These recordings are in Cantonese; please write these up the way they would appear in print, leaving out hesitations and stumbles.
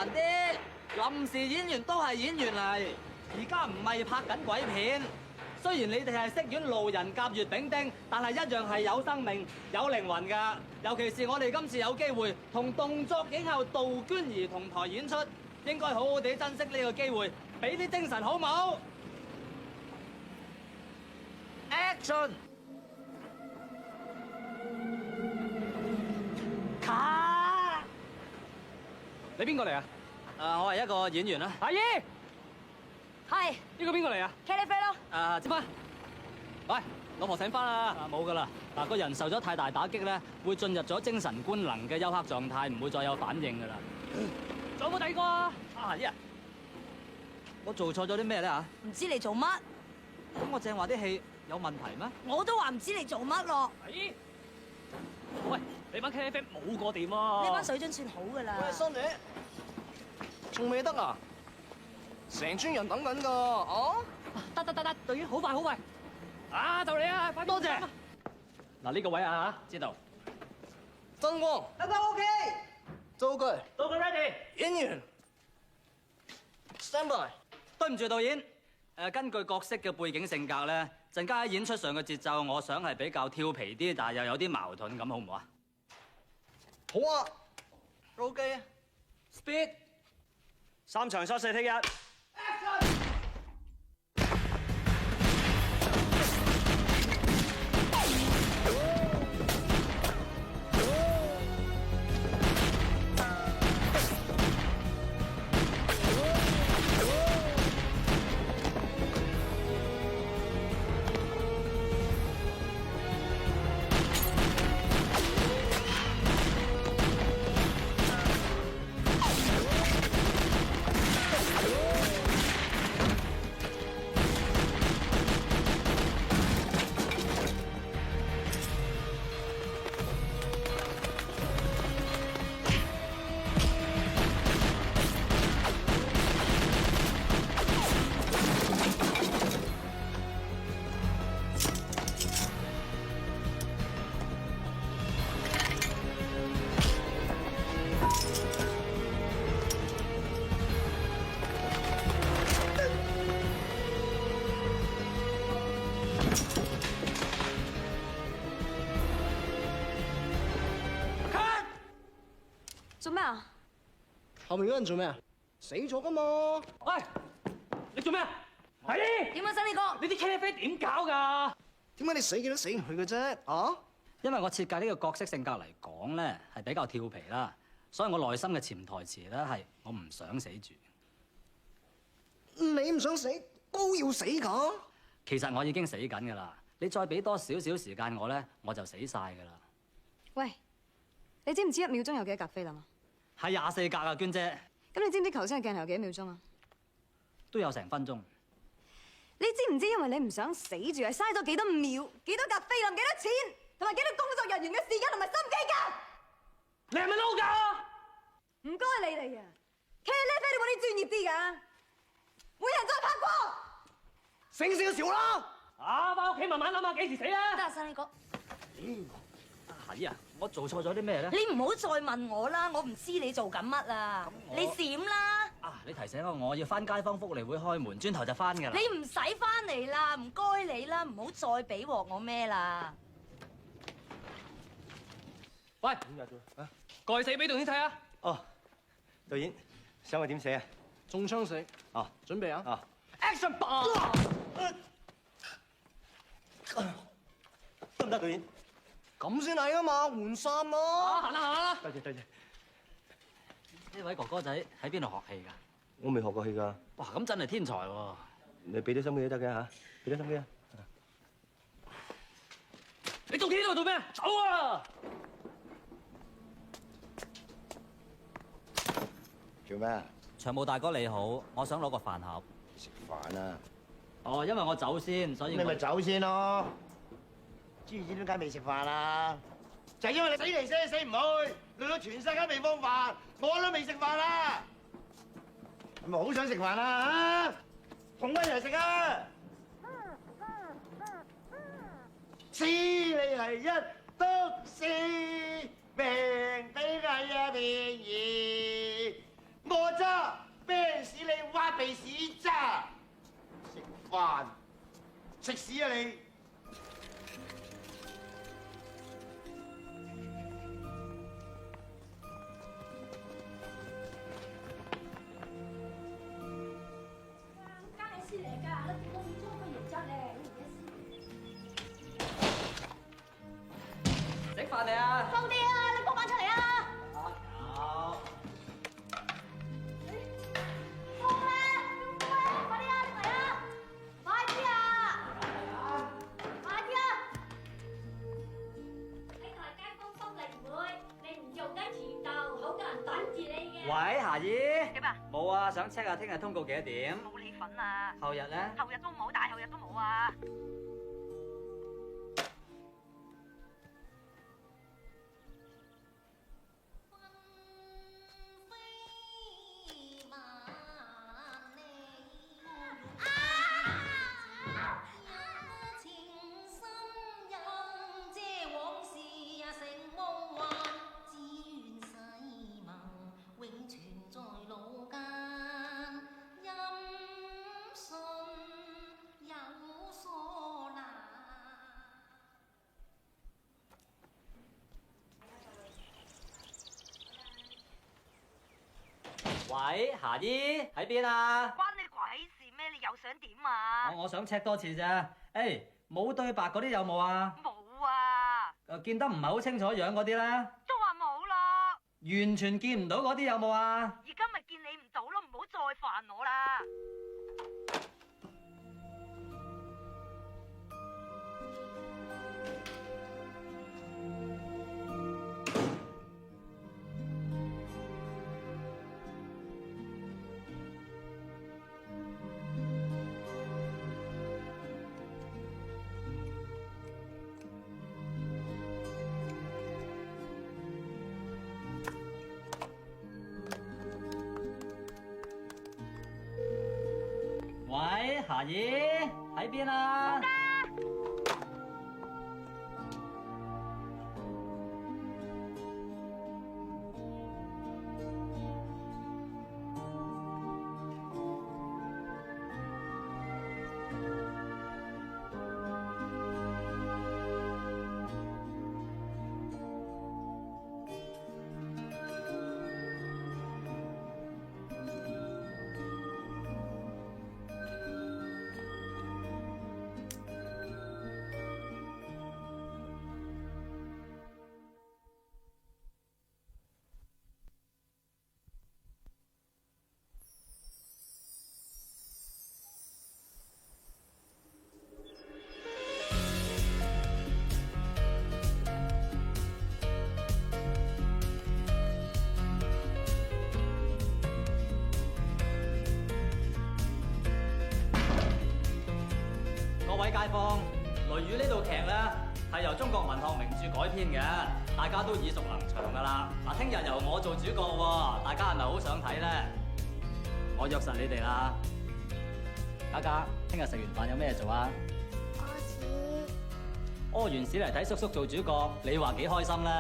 神啲，臨時演員都係演員嚟，而家唔係拍緊鬼片。雖然你哋係飾演路人甲乙丙丁，但係一樣係有生命、有靈魂㗎。尤其是我哋今次有機會同動作影后杜娟兒同台演出，應該好好地珍惜呢個機會，俾啲精神好冇 ？Action！ 卡！你邊個嚟啊？我係一個演員啦。阿姨，係呢個邊個嚟啊？茄喱啡咯。接翻。喂，老婆醒翻啦。冇噶啦。嗱，個人受咗太大打擊咧，會進入咗精神官能嘅休克狀態，唔會再有反應噶啦。仲有冇第二個啊？阿姨啊，我做錯咗啲咩咧嚇？唔知你做乜，咁我正話啲戲有問題咩？我都話唔知你做乜咯。阿姨，喂，你班茄喱啡冇個掂喎。呢班水準算好噶啦。喂，新姐，仲未得啊？成村人等緊㗎，啊！得，隊員好快好快。啊，就你啊，快啲！多謝。嗱，呢個位啊嚇，知道。燈光，得 OK。道具，到佢 ready。演員，stand by。對唔住導演，根據角色嘅背景性格咧，陣間喺演出上嘅節奏，我想係比較調皮啲，但係又有啲矛盾咁，好唔好啊？好啊，OK 啊 Speed。3場 shot 4 take 1。做咩啊？後面嗰人做咩啊？死咗㗎嘛！喂，你做咩啊？阿姨，點啊，新呢哥？你啲茄喱啡點搞㗎？點解你死嘅都死唔去嘅啫？啊！因為我設計呢個角色性格嚟講咧，係比較調皮啦，所以我內心嘅潛台詞咧係我唔想死住。你唔想死都要死㗎？其實我已經死緊㗎啦，你再俾多少少時間我咧，我就死晒㗎啦。喂，你知唔知1秒鐘有幾多格菲林啊？係24格啊，娟姐，咁你知唔知頭先嘅鏡頭有幾多秒鐘啊？都有成分鐘。你知唔知因為你唔想死住，係嘥咗幾多秒、幾多格菲林、幾多錢，同埋幾多工作人員嘅時間同埋心機㗎？你係咪撈㗎？唔該你哋啊，茄喱啡，你揾啲專業啲㗎，每人再拍過。醒少少啦！啊，翻屋企慢慢諗下幾時死啊！得啊，新呢哥。係啊，我做錯咗啲咩咧？你唔好再問我啦，我唔知你做緊乜啊！你閃啦！啊，你提醒我要翻街坊福利會開門，轉頭就翻㗎啦。你唔使翻嚟啦，唔該你啦，唔好再俾鑊我孭啦。喂，蓋死俾導演睇啊！哦，導演，想我點寫啊？中槍死。哦，準備啊！哦 Action 吧！得唔得，導演？咁先係啊嘛，換衫咯。行啦。多謝。呢位哥哥仔喺邊度學戲㗎？我未學過戲㗎，哇，咁真係天才喎！你俾啲心機都得嘅嚇，俾啲心機啊！你仲企喺度做咩？走啊！做咩啊？長毛大哥你好，我想攞個飯盒。食飯啊！哦，因為我走先，所以你咪走先咯。知唔知點解未食飯啊？就係因為你死嚟死去死唔去，累到全世界未放飯，我都未食飯啦。係咪好想食飯啊？嚇，同我一齊食啊！知你係一篤屎，命比藝啊便宜，我真鼻屎渣！食飯食屎啊你！家嘅事嚟㗎，你點解要裝個原則咧？食飯未啊？放啲啊！你幫翻出嚟啊！有。放啦！快啲啊！你嚟啊！快啲啊！快啲啊！你同街坊心嚟唔會，你唔做緊前度，好多人等住你嘅。喂，霞姨。點啊？冇啊，想 check 下聽日通告幾多點？冇你份啊！後日咧？後日都冇，大後日都冇啊！喂，霞姨喺邊啊？關你鬼事咩？你又想點啊？我想 check 多次啫。誒，冇對白嗰啲有冇啊？冇啊！見得唔係好清楚樣嗰啲咧？都話冇咯。完全見唔到嗰啲有冇啊？而家咪見你唔到咯，唔好再煩我啦。喂，霞姨喺邊啊？各位街坊，《雷雨》呢套劇咧係由中國文學名著改編嘅，大家都耳熟能詳噶啦。嗱，聽日由我做主角喎，大家係咪好想睇咧？我約實你哋啦。嘉嘉，聽日食完飯有咩做啊？屙完屎嚟睇叔叔做主角，你話幾開心咧？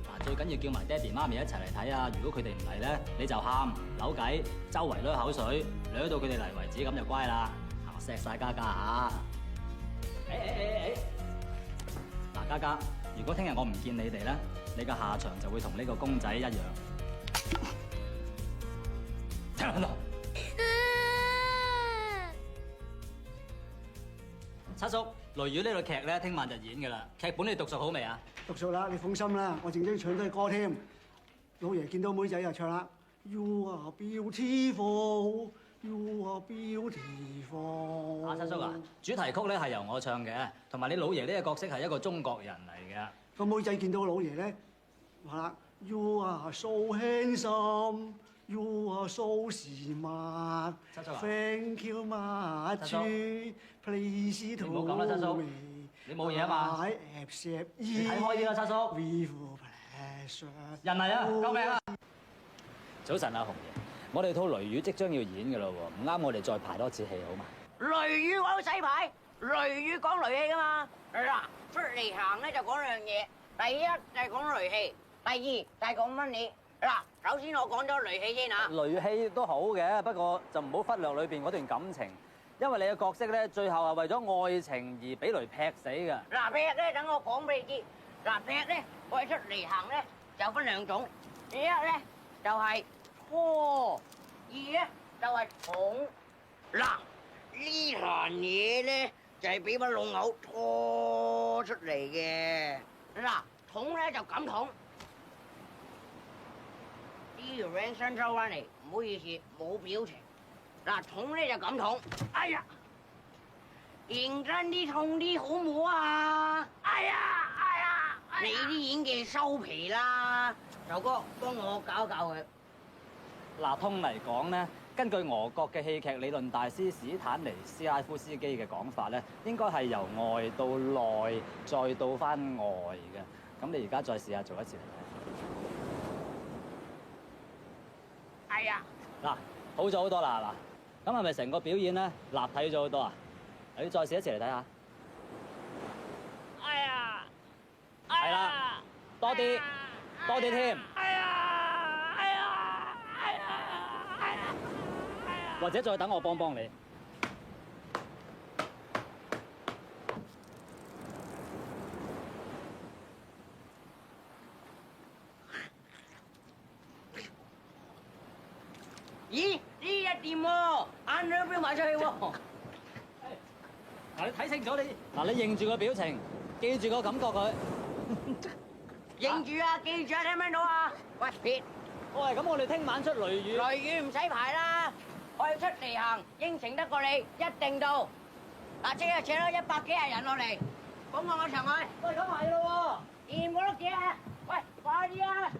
嗱，最緊要叫埋爹哋媽咪一齊嚟睇啊！如果佢哋唔嚟咧，你就喊扭計，周圍濺口水，濺到佢哋嚟為止，咁就乖啦。我錫晒嘉嘉嚇。嗱，嘉嘉，如果聽日我唔見你哋咧，你嘅下場就會同呢個公仔一樣。聽唔聽到？七叔，《雷雨》呢套劇咧，聽晚就演㗎啦。劇本你讀熟好未啊？讀熟啦，你放心啦，我正經唱都係歌添。老爺見到妹仔就唱啦 ，You are beautiful。You are beautiful。阿七叔啊，主題曲咧係由我唱嘅，同埋你老爺呢個角色係一個中國人嚟嘅。個妹仔見到老爺咧，話啦 ，You are so handsome。You are so smart。七叔啊 Thank you much。Please to me。你唔好咁啦，七叔。你冇嘢啊嘛？I accept。你睇開啲啦，七叔。With pleasure。人嚟啊！救命啊！早晨啊，紅爺。我哋套《雷雨》即將要演嘅咯喎，唔啱我哋再排多次戲好嘛？雷雨我都使排，雷雨講雷氣噶嘛。嗱，出嚟行咧就講兩嘢，第一就係講雷氣，第二就係講乜嘢。嗱，首先我講咗雷氣先嚇。雷氣都好嘅，不過就唔好忽略裏邊嗰段感情，因為你嘅角色咧，最後係為咗愛情而俾雷劈死嘅。嗱，劈咧，等我講俾你知。嗱，劈咧，我哋出嚟行咧就分兩種，一咧就係拖，二咧就係捅。嗱，呢壇嘢咧就係俾把龍口拖出嚟嘅。嗱，捅咧就咁捅。呢條 ring 伸抽翻嚟，唔好意思，冇表情。嗱，捅咧就咁捅。哎呀，認真啲痛啲好唔好啊？哎呀！你啲演技收皮啦，球哥幫我搞搞佢。嗱，通嚟講咧，根據俄國嘅戲劇理論大師史坦尼斯拉夫斯基嘅講法咧，應該係由外到內，再到翻外嘅。咁你而家再試下做一次嚟睇。係啊。嗱，好咗好多啦，嗱，咁係咪成個表演咧立體咗好多啊？你再試一次嚟睇下。哎呀！係啦，多啲添。或者再等我幫幫你。咦？呢一掂喎，眼兩飆埋出去喎。嗱，你睇清楚你，嗱，你認住個表情，記住個感覺佢。認住啊，記住啊，聽唔聽到啊？喂，撇。喂，咁我哋聽晚出雷雨。雷雨唔使排啦，我要出嚟行，應承得過你，一定到。嗱，即刻請咗100幾廿人落嚟，講我場去。喂，咁係咯喎。掂嗰碌嘢啊！喂，快啲啊！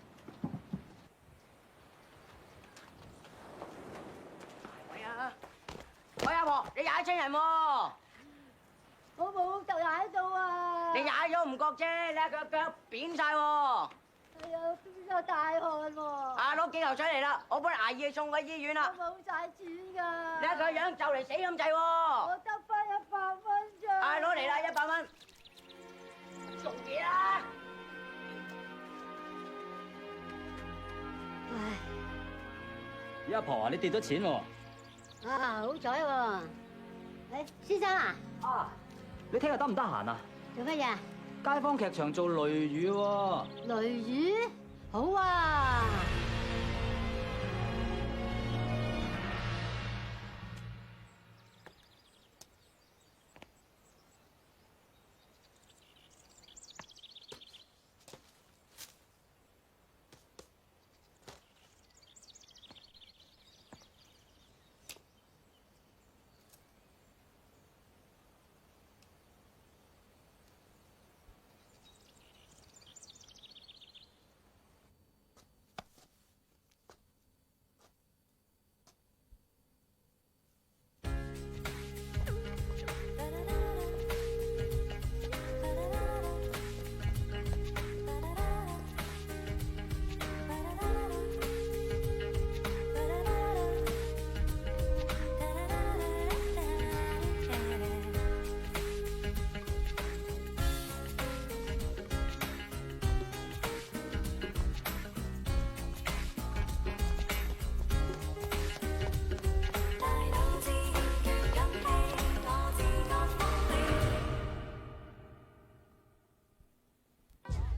喂，阿婆，你踩親人喎！我冇就踩到啊！你踩咗唔覺啫，你個腳扁晒喎！哎呀，邊有大汗喎！啊，攞幾嚿水嚟啦，我幫你捱夜送去醫院啦。我冇晒錢㗎。你睇佢樣就嚟死咁滯喎！我得翻100蚊咋。啊，攞嚟啦，100蚊。做嘢啦！唉，咦，阿婆啊，你跌咗錢喎？啊，好彩喎！誒，先生啊，啊，你聽日得唔得閒啊？做乜嘢？街坊劇場做雷雨喎。雷雨？好啊！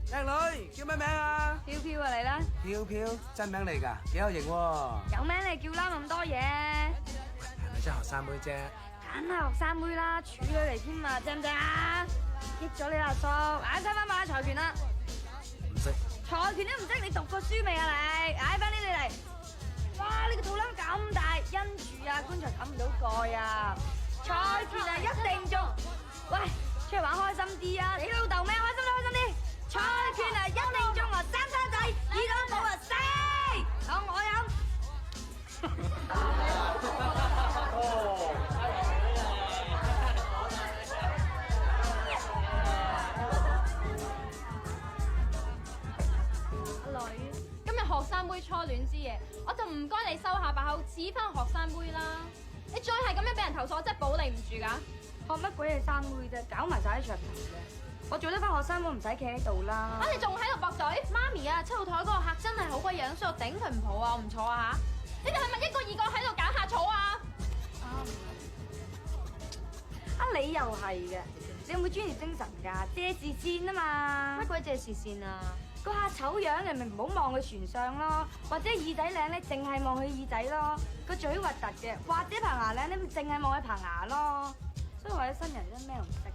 靚女，叫咩名啊？飄飄啊，嚟啦！飄飄，真名嚟㗎，幾有型喎！有名你叫啦，咁多嘢。係咪真係學生妹啫？梗係學生妹啦，處女嚟添嘛，正唔正啊？益咗你阿叔，嗌翻翻買財權啦！唔識。財權都唔識，你讀過書未啊你？嗌翻啲你嚟！哇，你個肚腩咁大，因住啊，棺材冚唔到蓋啊！財權啊，一定中！喂，出去玩開心啲啊！你老豆咩？開心啲，開心啲！財權啊，一定中啊！生生仔，耳朵冇啊，死！當我飲。阿女，今日學生妹初戀之夜，我就唔該你收下把口，似翻學生妹啦！你再係咁樣俾人投訴，我真係保你唔住㗎！學乜鬼嘢生妹啫，搞埋晒啲噱頭嘅。我做得翻學生妹唔使企喺度啦。啊！你仲喺度駁嘴？媽咪啊，7號台嗰個客真係好鬼樣衰，我頂佢唔抱啊！我唔坐啊嚇！你哋係咪一個二個喺度揀下坐啊？你又係嘅，你有冇專業精神㗎？借視線啊嘛！乜鬼借視線啊？個客醜樣，你咪唔好望佢全相咯，或者耳仔靚咧，淨係望佢耳仔咯。個嘴核突嘅，或者棚牙靚咧，咪淨係望佢棚牙咯。所以話啲新人真咩都唔識嘅。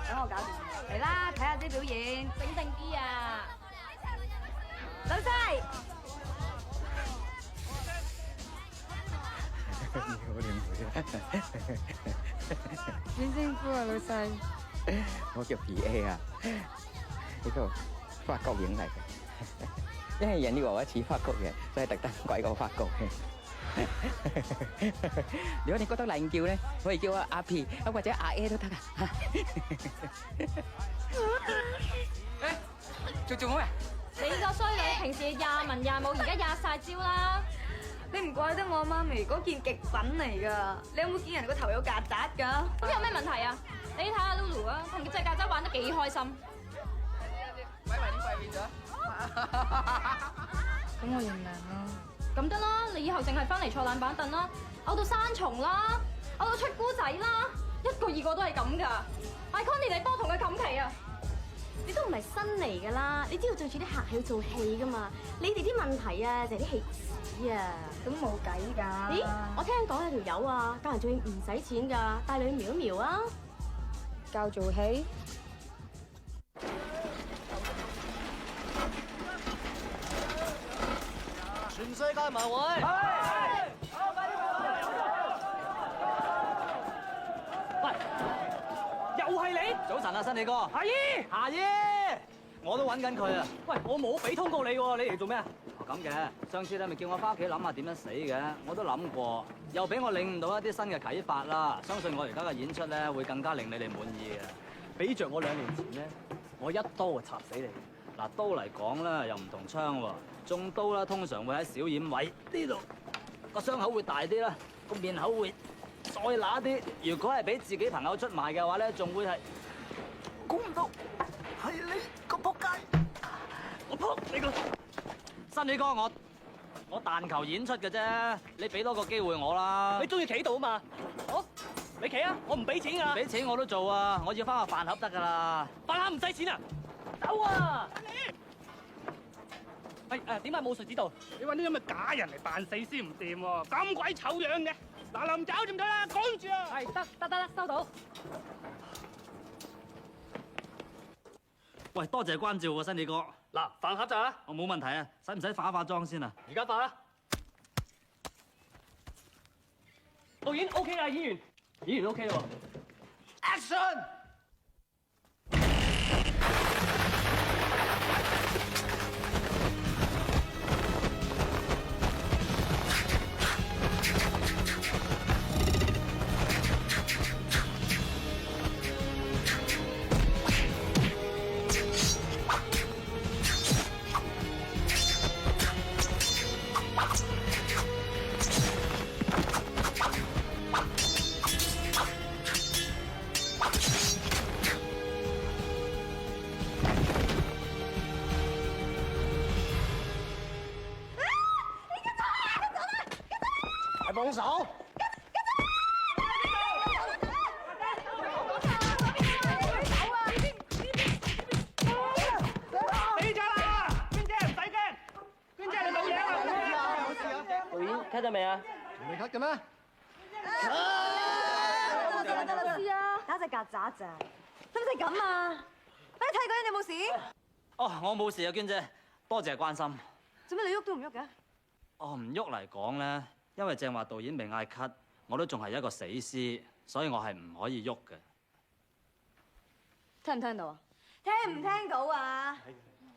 等我搞掂，嚟啦，睇下啲表演，整定啲啊！老細。點稱呼啊，老細？我叫 PA 啊，呢個法國影嚟嘅，因為人哋話我似法國人，所以特登改個法國嘅。如果你覺得難叫咧，可以叫我阿 P 或者阿 A 都得啊。誒，做咩？你個衰女平時廿文廿武，而家廿晒招啦！你唔怪得我媽咪嗰件極品嚟㗎。你有冇見人個頭有曱甴㗎？咁有咩問題啊？你睇下 Lulu 啊，同隻曱甴玩得幾開心。鬼為點鬼變咗？咁我認命啦。咁得啦，你以後淨係翻嚟坐冷板凳啦，嘔到生蟲啦，嘔到出菇仔啦，一個二個都係咁㗎。嗌 Connie 你幫同佢冚旗啊！你都唔係新嚟㗎啦，你知道對住啲客係要做戲㗎嘛？你哋啲問題啊，就係啲戲屎啊！咁冇計㗎。咦？我聽講有條友啊，教人做戲唔使錢㗎，帶你去瞄一瞄啊！教做戲？全世界埋位。喂，又係你？早晨啊，新李哥。阿姨，阿姨，我都揾緊佢啊。喂，我冇俾通告你喎，你嚟做咩啊？咁嘅，上次你咪叫我翻屋企諗下點樣死嘅，我都諗過，又俾我領悟到一啲新嘅啟發啦。相信我而家嘅演出咧，會更加令你哋滿意嘅。俾着我2年前咧，我一刀就插死你。嗱，刀嚟講咧又唔同槍喎，中刀啦通常會喺小掩位呢度，個傷口會大啲啦，個面口會再乸啲。如果係俾自己朋友出賣嘅話咧，仲會係估唔到係你個仆街，我仆你個新李哥，我但求演出嘅啫，你俾多個機會我啦。你中意企度啊嘛？好，你企啊，我唔俾錢㗎。俾錢我都做啊，我要翻個飯盒得㗎啦。飯盒唔使錢啊！走啊！喂，點解冇術指導？你揾啲咁嘅假人嚟扮死先唔掂喎，咁鬼醜樣嘅。嗱，臨走點睇啦？趕住啊！係得，收到。喂，多謝關照喎，新李哥。嗱，飯盒就啦。我冇問題啊，使唔使化一化妝先啊？而家化啦。導演 OK 啦，演員 OK 喎。Action！幫手！死咗啦！娟姐唔使驚，娟姐你冇嘢啊！導演 cut 咗未啊？仲未 cut 嘅咩？得啦，試啊！打隻曱甴咋？使唔使咁啊？哎，睇嗰人你冇事？哦，我冇事啊，娟姐，多謝關心。做咩你喐都唔喐嘅？哦，唔喐嚟講咧，因為正話導演未嗌 cut，我都仲係一個死屍，所以我係唔可以喐嘅。聽唔聽到啊？聽唔聽到啊？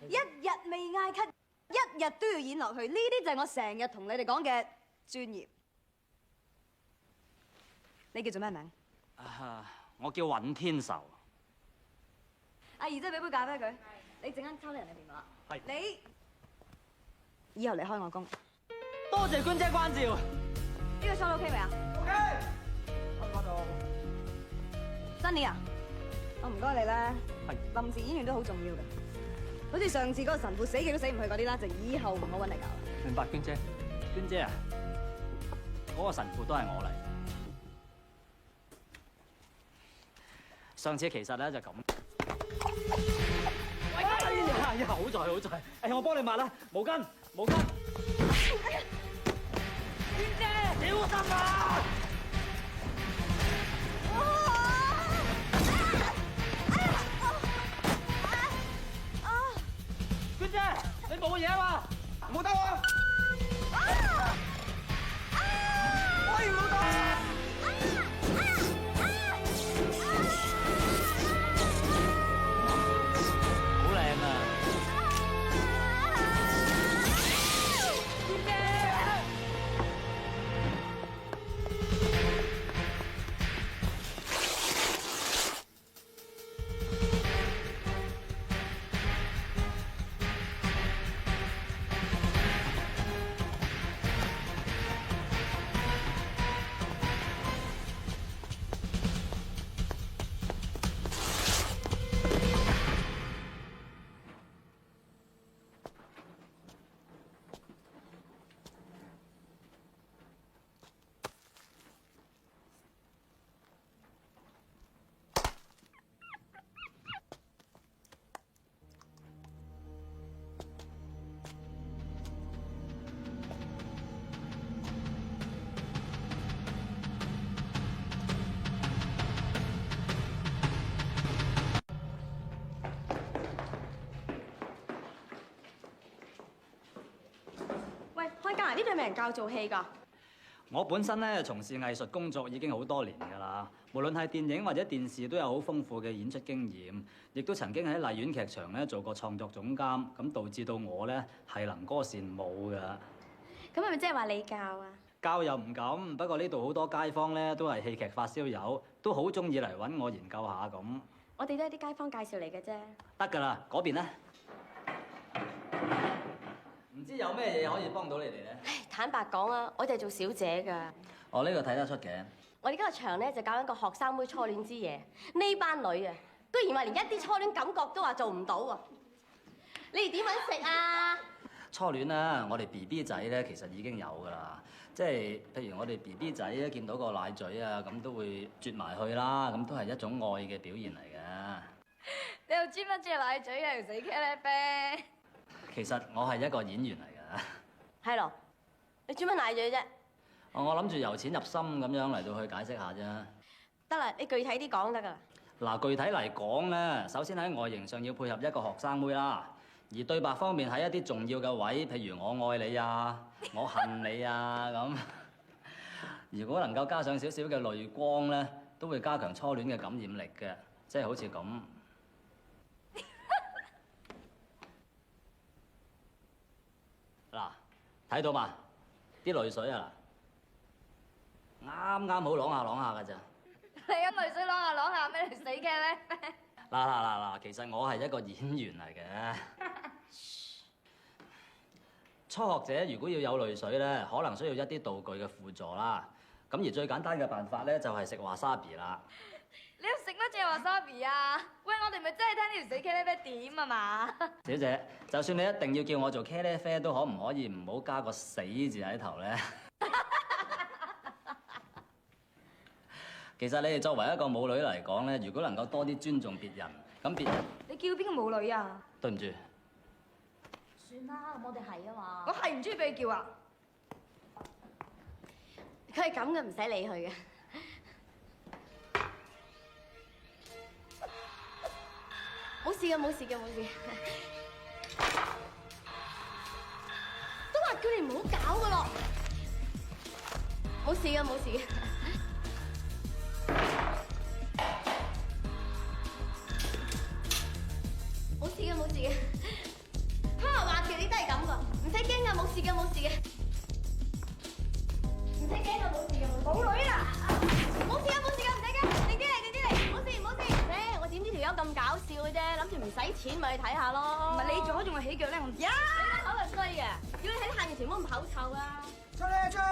一日未嗌 cut，一日都要演落去，呢啲就係我成日同你哋講嘅專業。你叫做咩名？我叫尹天仇。阿姨，即係俾杯咖啡佢。你陣間抄低人哋電話。係。你以後嚟開我工。多謝娟姐關照。呢個 shot OK 未啊 ？OK。我度。新年啊！我唔該你啦。係。臨時演員都好重要嘅，好似上次嗰個神父死極都死唔去嗰啲啦，就以後唔好揾你教啦。明白，娟姐。娟姐啊，嗰個神父都係我嚟。上次其實咧就咁。哎呀，好在好在，哎，我幫你抹啦，毛巾。娟姐，小心啊！娟姐，你冇嘢嘛？冇得喎！喂，唔好打！好靚啊！娟姐！呢度係咪人教做戲㗎？我本身咧從事藝術工作已經好多年㗎啦，無論係電影或者電視都有好豐富嘅演出經驗，亦都曾經喺麗苑劇場咧做過創作總監，咁導致到我咧係能歌善舞㗎。咁係咪即係話你教啊？教又唔敢，不過呢度好多街坊咧都係戲劇發燒友，都好中意嚟揾我研究下咁。我哋都係啲街坊介紹嚟嘅啫。得㗎啦，嗰邊咧？唔知有咩嘢可以幫到你哋咧？坦白講啊，我哋係做小姐㗎。哦，呢個睇得出嘅。我哋今日場咧就搞緊個學生妹初戀之夜，呢班女啊，居然話連一啲初戀感覺都話做唔到喎。你哋點揾食啊？初戀啊，我哋 BB 仔咧其實已經有㗎啦，即係譬如我哋 BB 仔咧見到個奶嘴啊，咁都會啜埋去啦，咁都係一種愛嘅表現嚟嘅。你又專乜隻奶嘴啊？死茄喱啡！其實我係一個演員嚟㗎。係咯，你專乜奶嘴啫？我諗住由淺入深咁樣嚟到去解釋下啫。得啦，你具體啲講得㗎。嗱，具體嚟講咧，首先喺外形上要配合一個學生妹啦，而對白方面喺一啲重要嘅位，譬如我愛你啊，我恨你啊咁。如果能夠加上少少嘅淚光咧，都會加強初戀嘅感染力嘅，即係好似咁。嗱，睇到嘛？啲淚水啊，啱啱好啷下啷下㗎咋。你咁淚水啷下啷下咩？你死嘅咧？嗱，其實我係一個演員嚟嘅。初學者如果要有淚水咧，可能需要一啲道具嘅輔助啦。咁而最簡單嘅辦法咧，就係食華沙比啦。你要食乜嘢華沙比啊？喂，我哋咪真係聽呢條死茄喱啡點啊嘛！小姐，就算你一定要叫我做茄喱啡，都可唔可以唔好加個死字喺頭咧？其實你哋作為一個舞女嚟講咧，如果能夠多啲尊重別人，咁別人你叫邊個舞女啊？對唔住。算啦，我哋係啊嘛。我係唔中意俾佢叫啊！佢係咁嘅，唔使理佢嘅。冇事嘅，冇事嘅，冇事。都話叫你唔好搞噶咯。冇事嘅，冇事嘅。冇事嘅，冇事嘅。話條你都係咁噶，唔使驚噶，冇事嘅，冇事嘅。唔使驚噶，冇事嘅，冇女啦。冇事嘅，冇事嘅，唔使驚，靜啲嚟，靜啲嚟，冇事冇事。我點知條友咁搞笑嘅啫，諗住唔使錢咪去睇下咯。唔係你做仲係起腳咧，我呀口係衰嘅，叫你喺啲客面前唔好咁口臭啊！出嚟出嚟！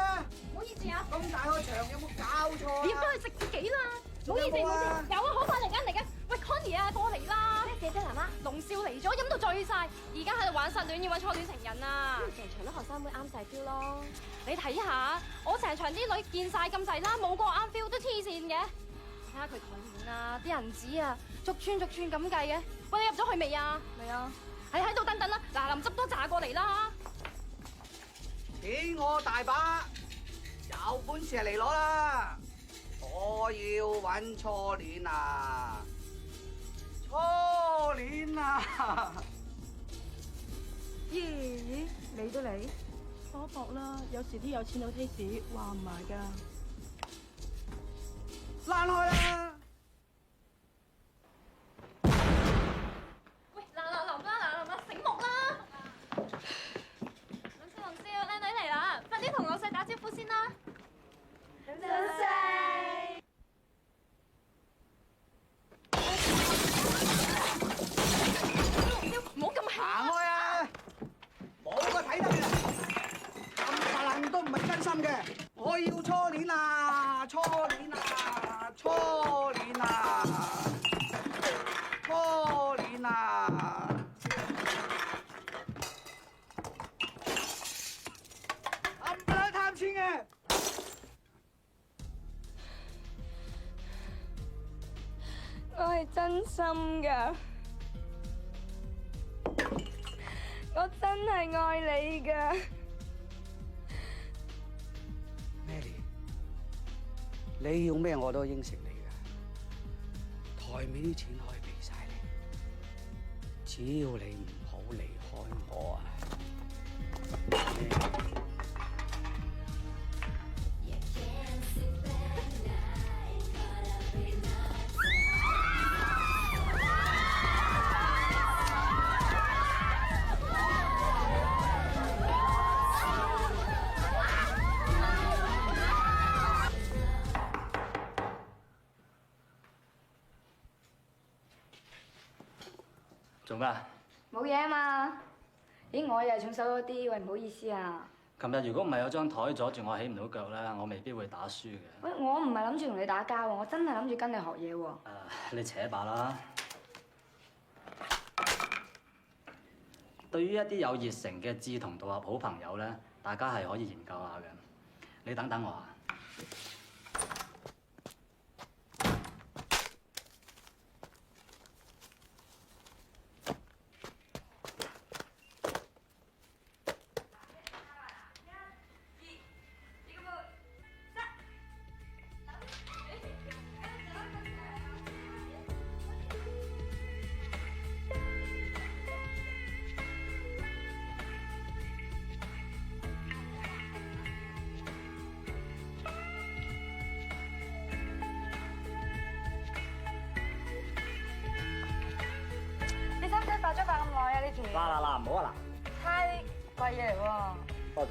唔好意思啊，咁大個場有冇搞錯啊？你都去食自己啦！唔好意思，唔好意思，有啊，好快嚟緊嚟緊。喂， Connie 啊，過嚟啦！咩事啫，媽媽？龍少嚟咗，飲到醉晒，而家喺度玩失戀，要揾初戀情人啊！成場都學生妹啱晒 feel 咯。你睇下，我成場啲女見晒咁滯啦，冇個啱 feel 都黐線嘅。睇下佢台面啊，啲銀紙啊，逐串咁計嘅。喂，你入咗去未啊？未啊。喺度等等啦，嗱，臨執多紮過嚟啦。錢我大把，有本事嚟攞啦！我要揾初戀啊！初戀啊！咦，你都嚟？多搏啦，有時啲有錢佬 taste 話唔埋㗎。躝開啦！喂，嗱，醒目啦！龍少，靚女嚟啦，快啲同老細打招呼先啦！老細，唔好咁行開啊！冇個睇得嘅，咁發爛都唔係真心嘅。我要初戀啊！初戀啊！初戀啊！初戀啊！冚唪唥貪錢嘅。我係真心噶，我真係愛你噶。Mary，你要咩我都應承你噶，台面啲錢可以俾晒你，只要你唔好離開我啊！做咩？冇嘢啊嘛。咦，我又係重手咗啲，喂，唔好意思啊。琴日如果唔係有張台阻住我起唔到腳咧，我未必會打輸嘅。喂，我唔係諗住同你打交喎，我真係諗住跟你學嘢喎。你扯把啦。對於一啲有熱誠嘅志同道合好朋友咧，大家係可以研究下嘅。你等等我啊。化咗化咁耐啊！呢條嗱，唔好啊太貴嘢嚟喎。多謝。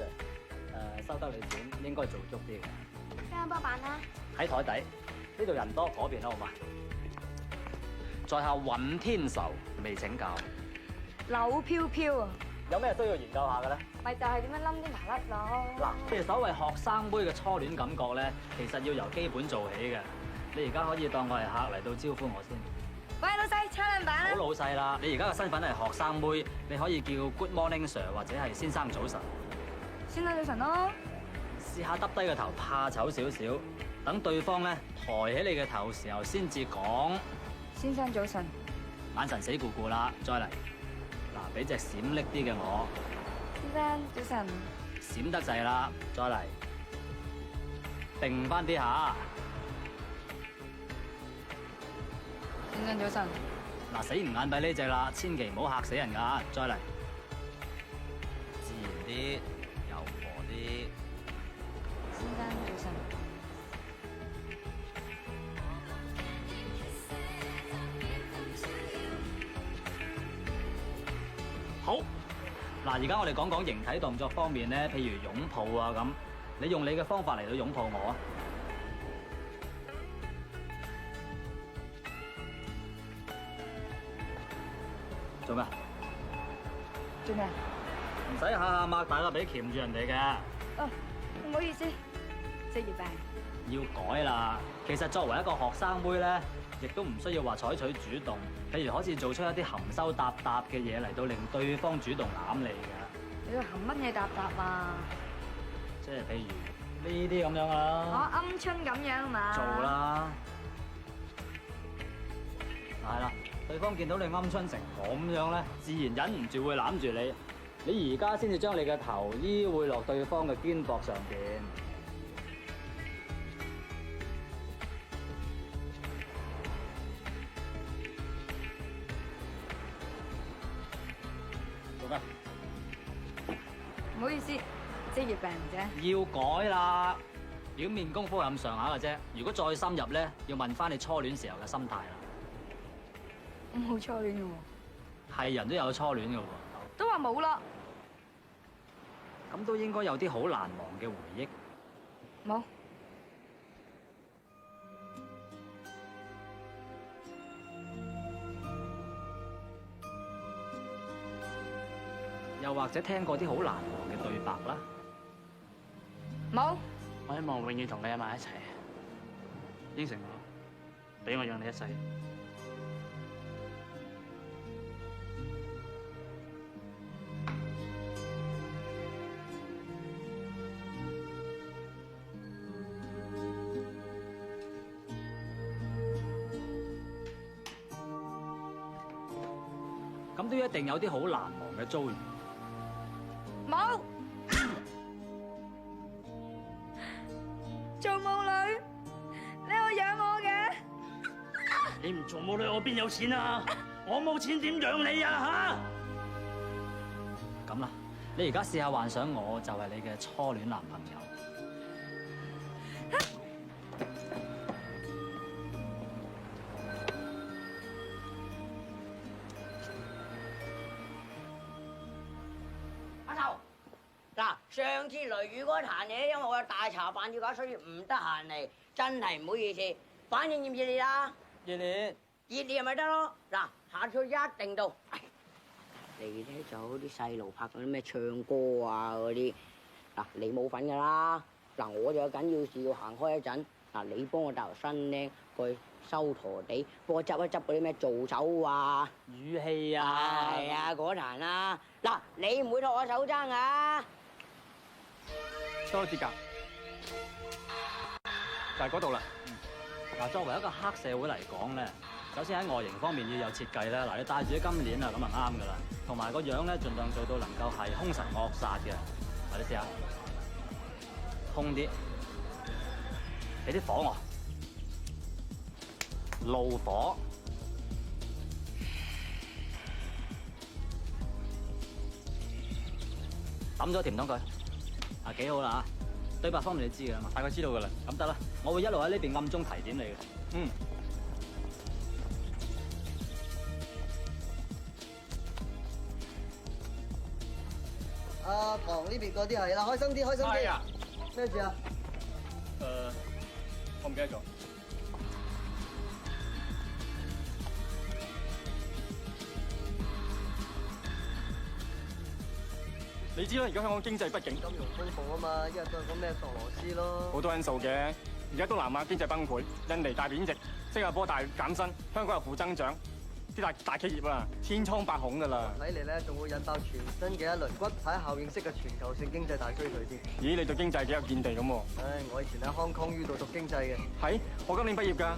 收得你錢應該做足啲嘅。雙波板啦。喺台底，呢度人多，嗰邊啦，好嘛？在下尹天仇未請教。柳飄飄啊！有咩需要研究下嘅咧？咪就係點樣冧啲麻甩咯。嗱，譬如所謂學生妹嘅初戀感覺咧，其實要由基本做起嘅。你而家可以當我係客嚟到招呼我先。喂，老細，炒兩板啦！好老細啦，你而家嘅身份係學生妹，你可以叫 Good morning sir 或者係先生早晨。先生早晨咯。試下耷低個頭，怕醜少少，等對方咧抬起你嘅頭時候先至講。先生早晨。眼神死固固啦，再嚟。嗱，俾隻閃匿啲嘅我。先生早晨。閃得滯啦，再嚟。定翻啲下。先生早晨。嗱，死唔眼閉呢只啦，千祈唔好嚇死人㗎，再嚟。自然啲，柔和啲。先生早晨。好。嗱，而家我哋講講形體動作方面咧，譬如擁抱啊咁，你用你嘅方法嚟到擁抱我啊。做咩？做咩？唔使下下擘大個髀鉗住人哋嘅。哦，唔好意思，職業病。要改啦。其實作為一個學生妹咧，亦都唔需要話採取主動，譬如可以做出一啲含羞答答嘅嘢嚟到令對方主動攬你嘅。你要含乜嘢答答啊？即係譬如呢啲咁樣啦。我鵪鶉咁樣嘛。做啦。係啦，對方見到你鵪鶉成咁樣咧，自然忍唔住會攬住你。你而家先至將你嘅頭依會落對方嘅肩膊上邊。做咩？唔好意思，職業病啫。要改啦，表面功夫咁上下嘅啫。如果再深入咧，要問翻你初戀時候嘅心態啦。我冇初戀嘅喎。係人都有初戀嘅喎。都話冇啦。咁都應該有啲好難忘嘅回憶。冇。又或者聽過啲好難忘嘅對白啦。冇。我希望永遠同你喺埋一齊，應承我，俾我養你一世。咁都一定有啲好難忘嘅遭遇。冇。做母女，你有養我嘅？你唔做母女，我邊有錢啊？我冇錢點養你啊？嚇！咁啦，你而家試下幻想我就係你嘅初戀男朋友。嗱，上次雷雨嗰壇嘢，因為我有大茶飯要搞，所以唔得閒嚟，真係唔好意思。反應熱唔熱烈啊？熱烈，熱烈咪得咯。嗱，下次一定到。你咧就好啲細路拍嗰啲咩唱歌啊嗰啲，嗱你冇份㗎啦。嗱我就有緊要事要行開一陣，嗱你幫我帶條新靚過去收陀地，幫我執一執嗰啲咩造酒啊、語氣啊，係啊嗰壇啦。嗱你唔會托我手踭啊？多啲㗎，就係嗰度啦。嗱，作為一個黑社會嚟講咧，首先喺外形方面要有設計啦。嗱，你戴住啲金鏈啊，咁就啱㗎啦。同埋個樣咧，盡量做到能夠係兇神惡煞嘅。嗱，你試下，兇啲，俾啲火我，怒火，抌咗甜筒佢。啊，幾好啦嚇！對白方面你知㗎啦嘛，大概知道㗎啦。咁得啦，我會一路喺呢邊暗中提點你嘅。嗯。阿唐呢邊嗰啲係啦，開心啲，開心啲。係啊。咩事啊？我唔記得咗。你知啦，而家香港經濟不景，金融風暴啊嘛，一日都係講咩索羅斯咯。好多因素嘅。而家東南亞經濟崩潰，印尼大貶值，新加坡大減薪，香港又負增長，啲大企業啊千瘡百孔㗎啦。睇嚟咧，仲會引爆全新嘅一輪骨牌效應式嘅全球性經濟大衰退添。咦，你對經濟幾有見地咁喎？唉，我以前喺 Hong Kong U 度讀經濟嘅。係，我今年畢業㗎。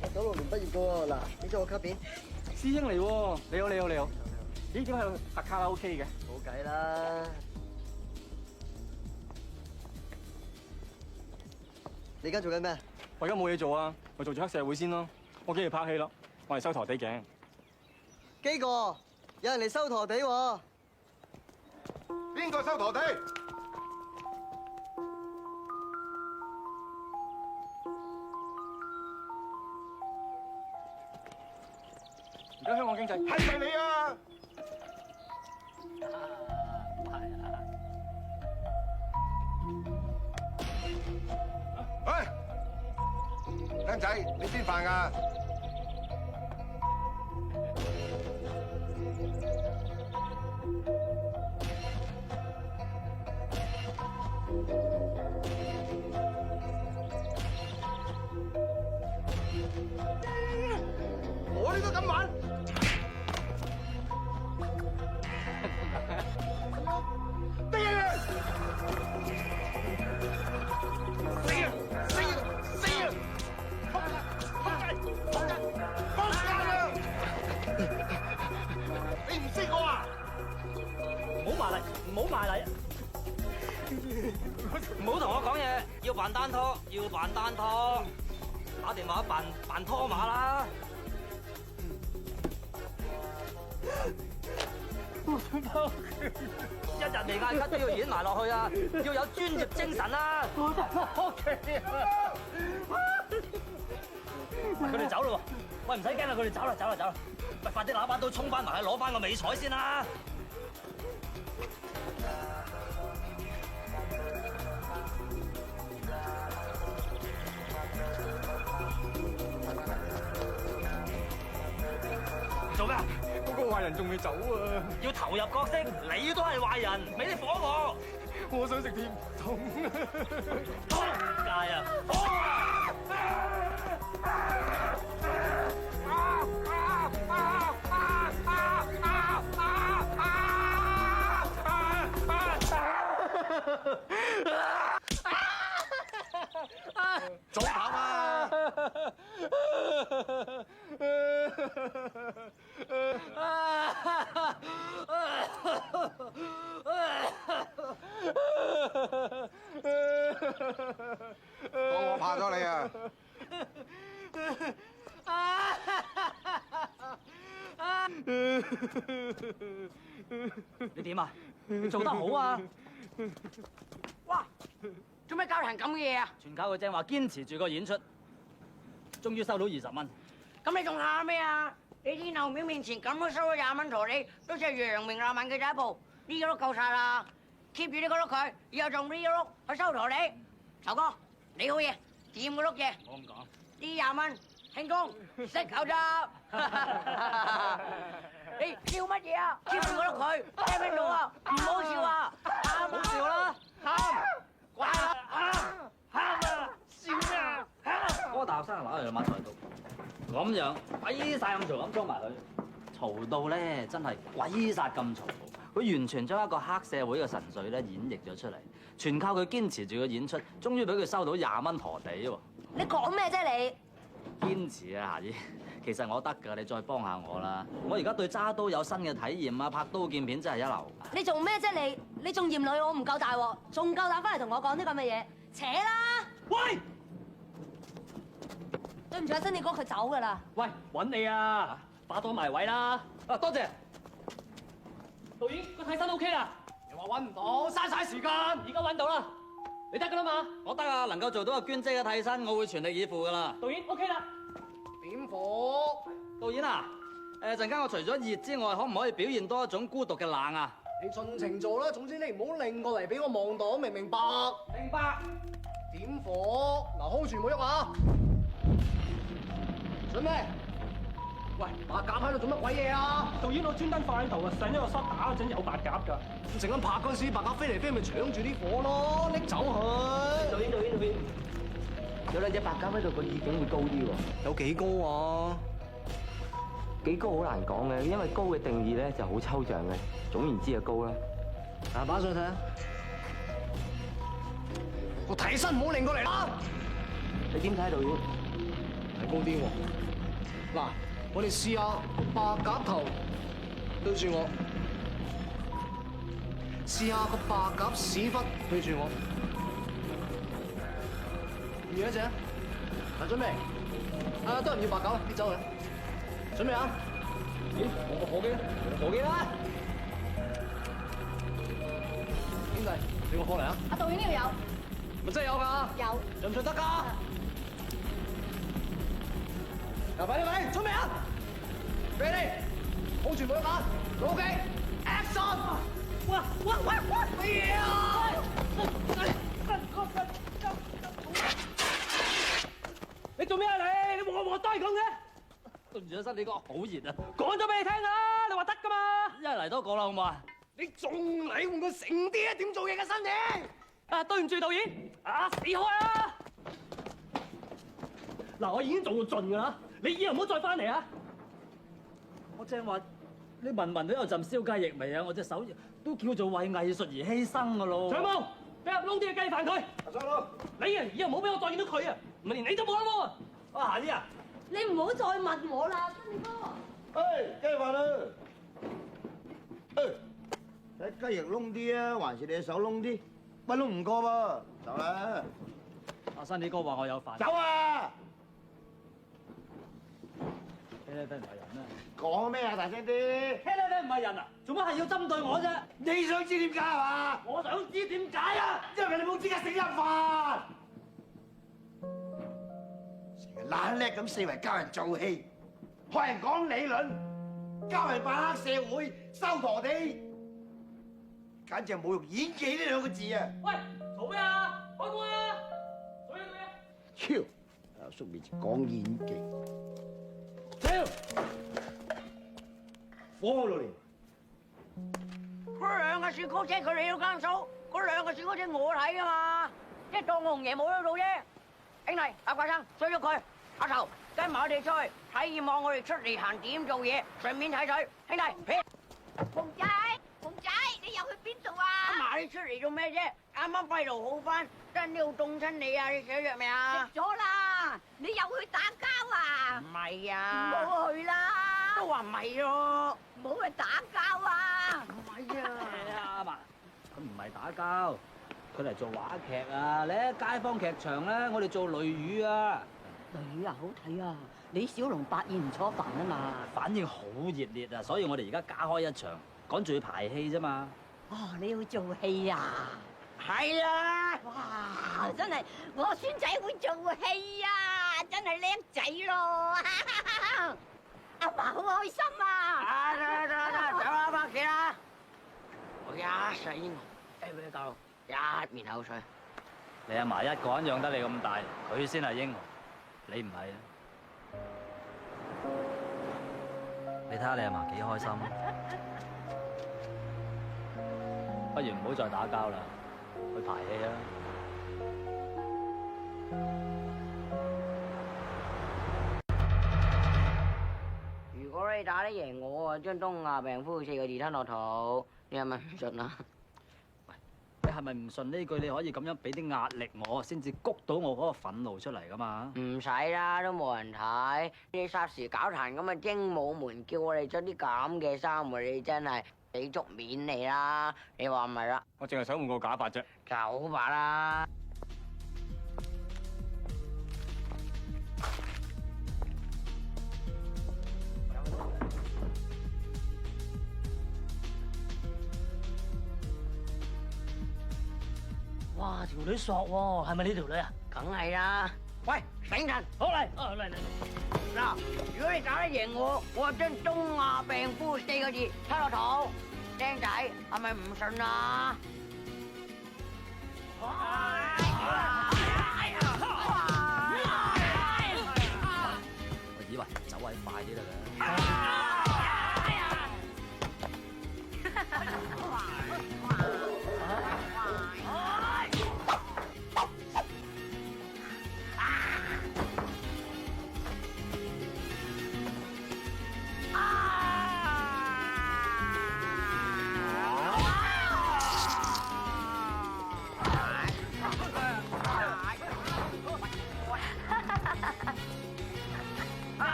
我96年畢業㗎喎。嗱，呢張我卡片。師兄嚟喎，你好你好你好。咦，點解有特卡拉 OK 嘅？冇計啦。你而家做緊咩？我而家冇嘢做啊，我做住黑社會先咯。我幾日拍戲咯，我係收陀地嘅。基哥，有人嚟收陀地喎。邊個收陀地？而家香港經濟係咪你啊？喂，僆仔，你邊飯㗎？我呢都咁玩。死啊！你唔識我啊？唔好埋嚟，唔好埋嚟，唔好同我講嘢，要扮單拖，要扮單拖，打電話扮拖馬啦。一日未嗌咳都要演埋落去啊！要有專業精神啊！OK 啊！佢哋走咯喎！喂，唔使驚啦，佢哋走啦！喂，快啲攞把刀衝翻埋去攞翻個美彩先啦！做咩啊？嗰個壞人仲未走啊！要投入角色，你都係壞人，俾啲火我！我想食甜筒仆街啊！早跑啊！我怕咗你啊！你點啊？你做得好啊！哇！做咩搞成咁嘅嘢啊？全靠佢正話堅持住個演出，終於收到20蚊。咁你仲喊咩啊？你天后廟面前咁都收咗20蚊陀你，都似係揚名立萬嘅第一步，呢個都夠晒啦。keep 住呢個碌佢，以後仲呢個碌去收陀你。仇哥，你好嘢，掂個碌嘢。唔好咁講。呢20蚊慶功，食口汁。你笑乜嘢啊 ？keep 住個碌佢，聽唔聽到啊？唔好笑啊！唔好笑啦，喊，乖啦，喊啊，笑咩啊？嗰個大學生攞嚟抹台刀，咁樣鬼晒咁嘈咁裝埋佢，嘈到咧真係鬼殺咁嘈。佢完全將一個黑社會嘅神髓咧演繹咗出嚟，全靠佢堅持住個演出，終於俾佢收到20蚊陀地喎。你講咩啫你？堅持啊，夏姨，其實我得㗎，你再幫下我啦。我而家對揸刀有新嘅體驗啊，拍刀劍片真係一流。你做咩啫你？你仲嫌女我唔夠大鑊，仲夠膽翻嚟同我講啲咁嘅嘢？扯啦！喂！對唔住啊，新年哥佢走㗎啦。喂，揾你啊！把刀埋位啦！啊，多謝。導演，個替身 OK 啦。你話揾唔到，嘥晒時間。而家揾到啦，你得㗎啦嘛？我得啊，能夠做到個娟姐嘅替身，我會全力以赴㗎啦。導演 OK 啦。點火？導演啊，陣間我除咗熱之外，可唔可以表現多一種孤獨嘅冷啊？你盡情做啦，總之你唔好擰過嚟俾我望到，明唔明白？明白。點火？嗱 ，hold 住唔好喐啊！準備。喂，白鴿喺度做乜鬼嘢啊？導演，我專登放喺度啊！上一個 shot 打嗰陣有白鴿㗎。咁陣間拍嗰陣時，白鴿飛嚟飛去，咪搶住啲火咯，拎走佢。導演，有兩隻白鴿喺度，個意境會高啲喎。有幾高啊？幾高好難講嘅，因為高嘅定義咧就好抽象嘅。總言之就高啦。嗱，擺上去睇下。個替身唔好擰過嚟啦！你點睇導演？係高啲喎。嗱，我哋試下白鴿頭對住我，試下個白鴿屎忽對住我。要一隻？嗱，準備。啊，都唔要白鴿啦，跌走佢。準備啊！咦，我個火機咧？火機啦！兄弟，俾個火嚟啊！阿導演呢度有。咪真係有㗎？有。上唔上得㗎？嗱，快啲，準備啊 ！Ready，hold 住每一把，老機 ，action！ 喂！你做咩啊你？你我都係咁嘅。對唔住啊，新李哥，好熱啊！講咗俾你聽啦，你話得㗎嘛？一嚟多個啦，好唔好啊？你仲嚟換個成啲啊？點做嘢嘅新年？啊，對唔住導演，啊死開啦！嗱，我已經做到盡㗎啦，你以後唔好再翻嚟啊！我正話你聞聞都有陣燒雞翼味啊！我隻手都叫做為藝術而犧牲㗎咯。長毛，俾入窿啲嘅雞飯佢。你啊，以後唔好俾我再見到佢啊！唔係連你都冇得撈啊！啊，夏姨啊，你唔好再問我啦，新哥。雞飯啦！睇雞翼燶啲啊，還是你隻手燶啲？乜燶唔過噃，走啦！阿新你哥話我有飯。走啊！茄喱啡唔係人啊！講咩啊？大聲啲！茄喱啡唔係人啊？做乜係要針對我啫？你想知點解係嘛？我想知點解啊！因為你冇資格食一飯，成日懶叻咁四圍教人做戲，學人講理論，教人扮黑社會，收陀地，簡直係侮辱演技呢兩個字啊！喂，做咩啊？開工啊！做咩？超！阿叔面前講演技，超！火到你！嗰兩個雪糕車佢哋都監數，嗰兩個雪糕車我睇噶嘛，即係當我紅爺冇喺度啫。兄弟，阿怪生追咗佢，阿頭跟埋我哋出去體驗下我哋出嚟行點做嘢，順便睇水。兄弟，撇！鳳仔，你又去邊度啊？阿嫲你出嚟做咩啫？啱啱肺癆好翻，真係好凍親你啊！你食咗藥未啊？食咗啦，你又去打交啊？唔係啊，唔好去啦。都話唔係咯，唔好去打交啊！唔係啊，阿嫲，佢唔係打交，佢嚟做話劇啊！你喺街坊劇場咧，我哋做雷雨啊！雷雨啊，好睇啊！李小龍扮演吳楚帆啊嘛，反應好熱烈啊！所以我哋而家加開一場，趕住要排戲啫嘛。哦，你要做戲啊？係啊！哇，真係我孫仔會做戲啊！真係叻仔咯！阿嫲好開心啊！得，走啦，翻屋企啦！我一世英雄，俾佢教一面口水。你阿嫲一個人養得你咁大，佢先係英雄，你唔係啊！你睇下你阿嫲幾開心，不如唔好再打交啦，去排戲啦。如果你打得贏我啊，將東亞病夫4個字吞落肚，你係咪唔信啊？你係咪唔信呢句？你可以咁樣俾啲壓力我，先至谷到我嗰個憤怒出嚟噶嘛？唔使啦，都冇人睇。你霎時搞壇咁嘅精武門，叫我哋着啲咁嘅衫喎，你真係俾足面你啦！你話唔係啦？我淨係想換個假髮啫。走吧啦！哇，條女索喎，係咪呢條女啊？梗係啦！喂，醒神，好嚟，嚟。嗱，如果你打得贏我，我就將東亞病夫4個字吞落肚。僆仔，係咪唔信啊？我以為走位快啲啦。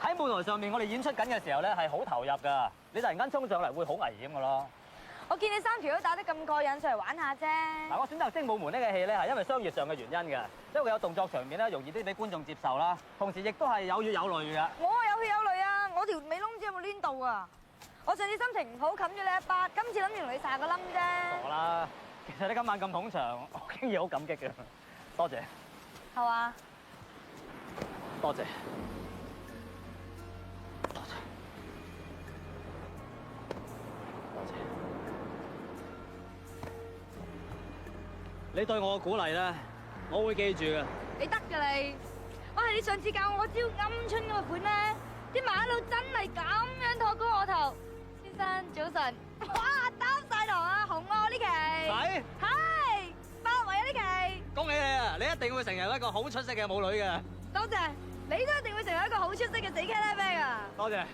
喺舞台上面，我哋演出緊嘅時候咧，係好投入㗎。你突然間衝上嚟，會好危險㗎咯。我見你3條都打得咁過癮，上嚟玩下啫。嗱，我選擇精武門呢個戲咧，係因為商業上嘅原因嘅，因為佢有動作場面咧，容易啲俾觀眾接受啦。同時亦都係有血有淚嘅。我有血有淚啊！我條尾窿知有冇攣到啊？我上次心情唔好，冚咗你一巴，今次諗住同你曬個冧啫。好啦，其實你今晚咁捧場，我經已好感激嘅。多謝。係嘛？多謝。你對我嘅鼓勵咧，我會記住嘅。你得㗎你，哇！你上次教我招鵪鶉嗰個款咧，啲馬騮真係咁樣托高我頭。先生早晨，哇！擔晒堂啊，紅啊呢期。係包圍啊呢期。恭喜你啊！你一定會成為一個好出色嘅舞女嘅。多謝，你都一定會成為一個好出色嘅死茄喱啡啊！多謝。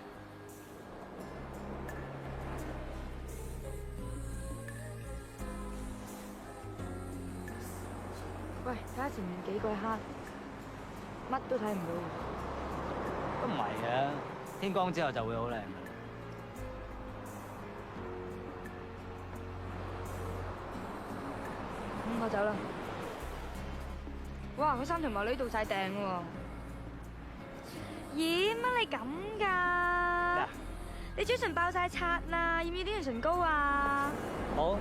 喂，睇下前面幾鬼黑，乜都睇唔到。都唔係嘅，天光之後就會好靚。我走啦。哇！佢三條毛女到晒訂喎。咦？乜你咁㗎？你嘴唇爆晒擦啦，要唔要點條唇膏啊？好。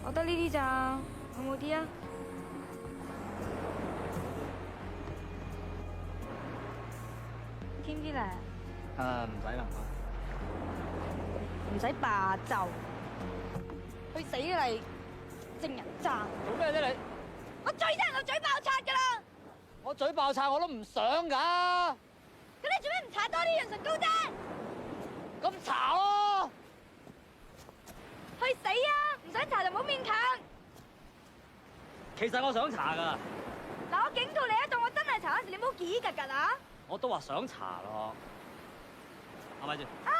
我得呢啲咋，有冇啲啊？添啲咧？唔使啦。唔使霸就，去死啦你！正人渣！做咩啫你？我最憎人個嘴爆擦㗎啦！我嘴爆擦我都唔想㗎。咁你做咩唔搽多啲潤唇膏啫？咁搽咯！去死啊！唔想搽就唔好勉強。其實我想搽㗎。嗱，我警告你啊，當我真係搽嗰時，你唔好幾格格啊！我都話想搽咯，係咪先？啊！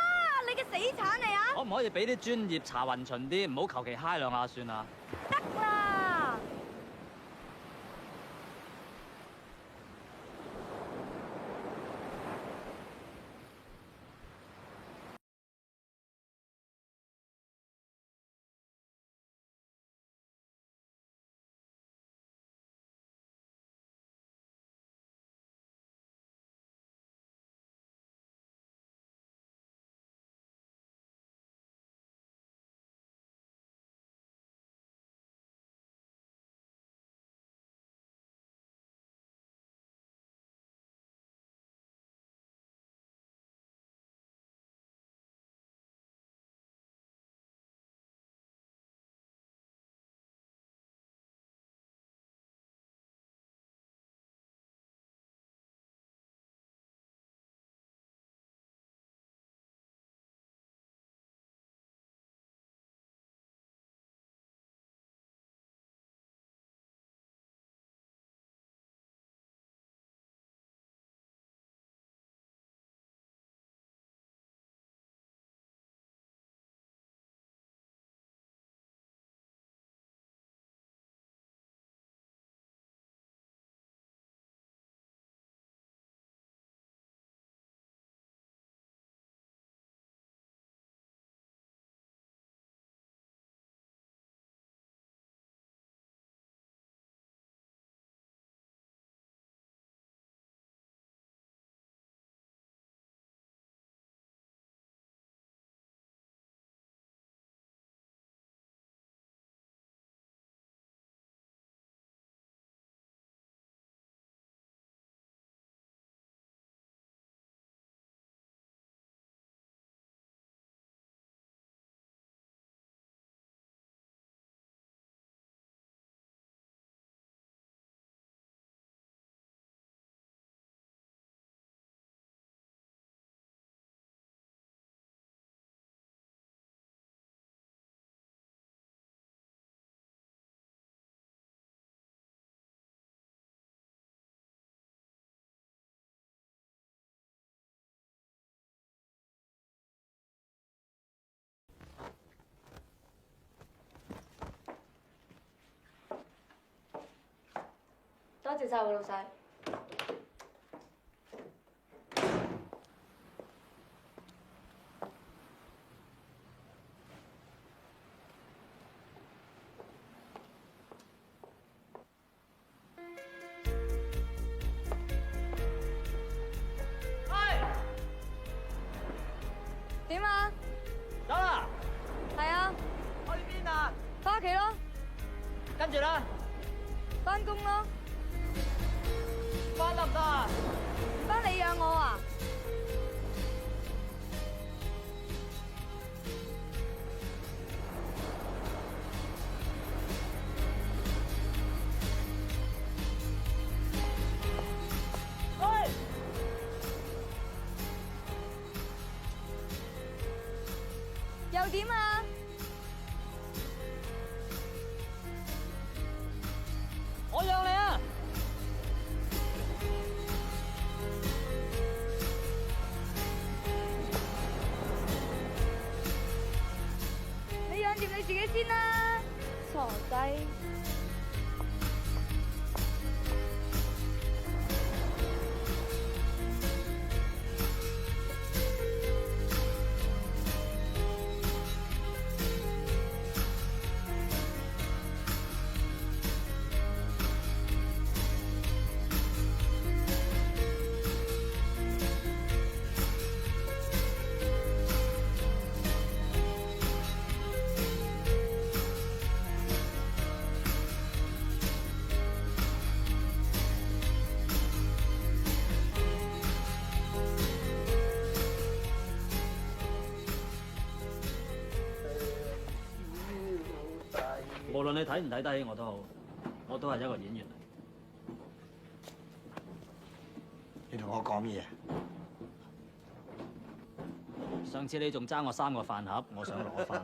你嘅死鏟嚟啊！可唔可以俾啲專業搽勻巡啲，唔好求其揩兩下算啦。得啦。多謝晒我老細。點啊？走啦！係啊。去邊啊？返屋企咯。跟住咧？返工咯。返得唔得啊？返你養我啊？又點啊？我讓你啊！你養掂你自己先啦，傻仔。無論你睇唔睇得起我都好，我都係一個演員嚟。你同我講嘢？上次你仲爭我3個飯盒，我想攞翻。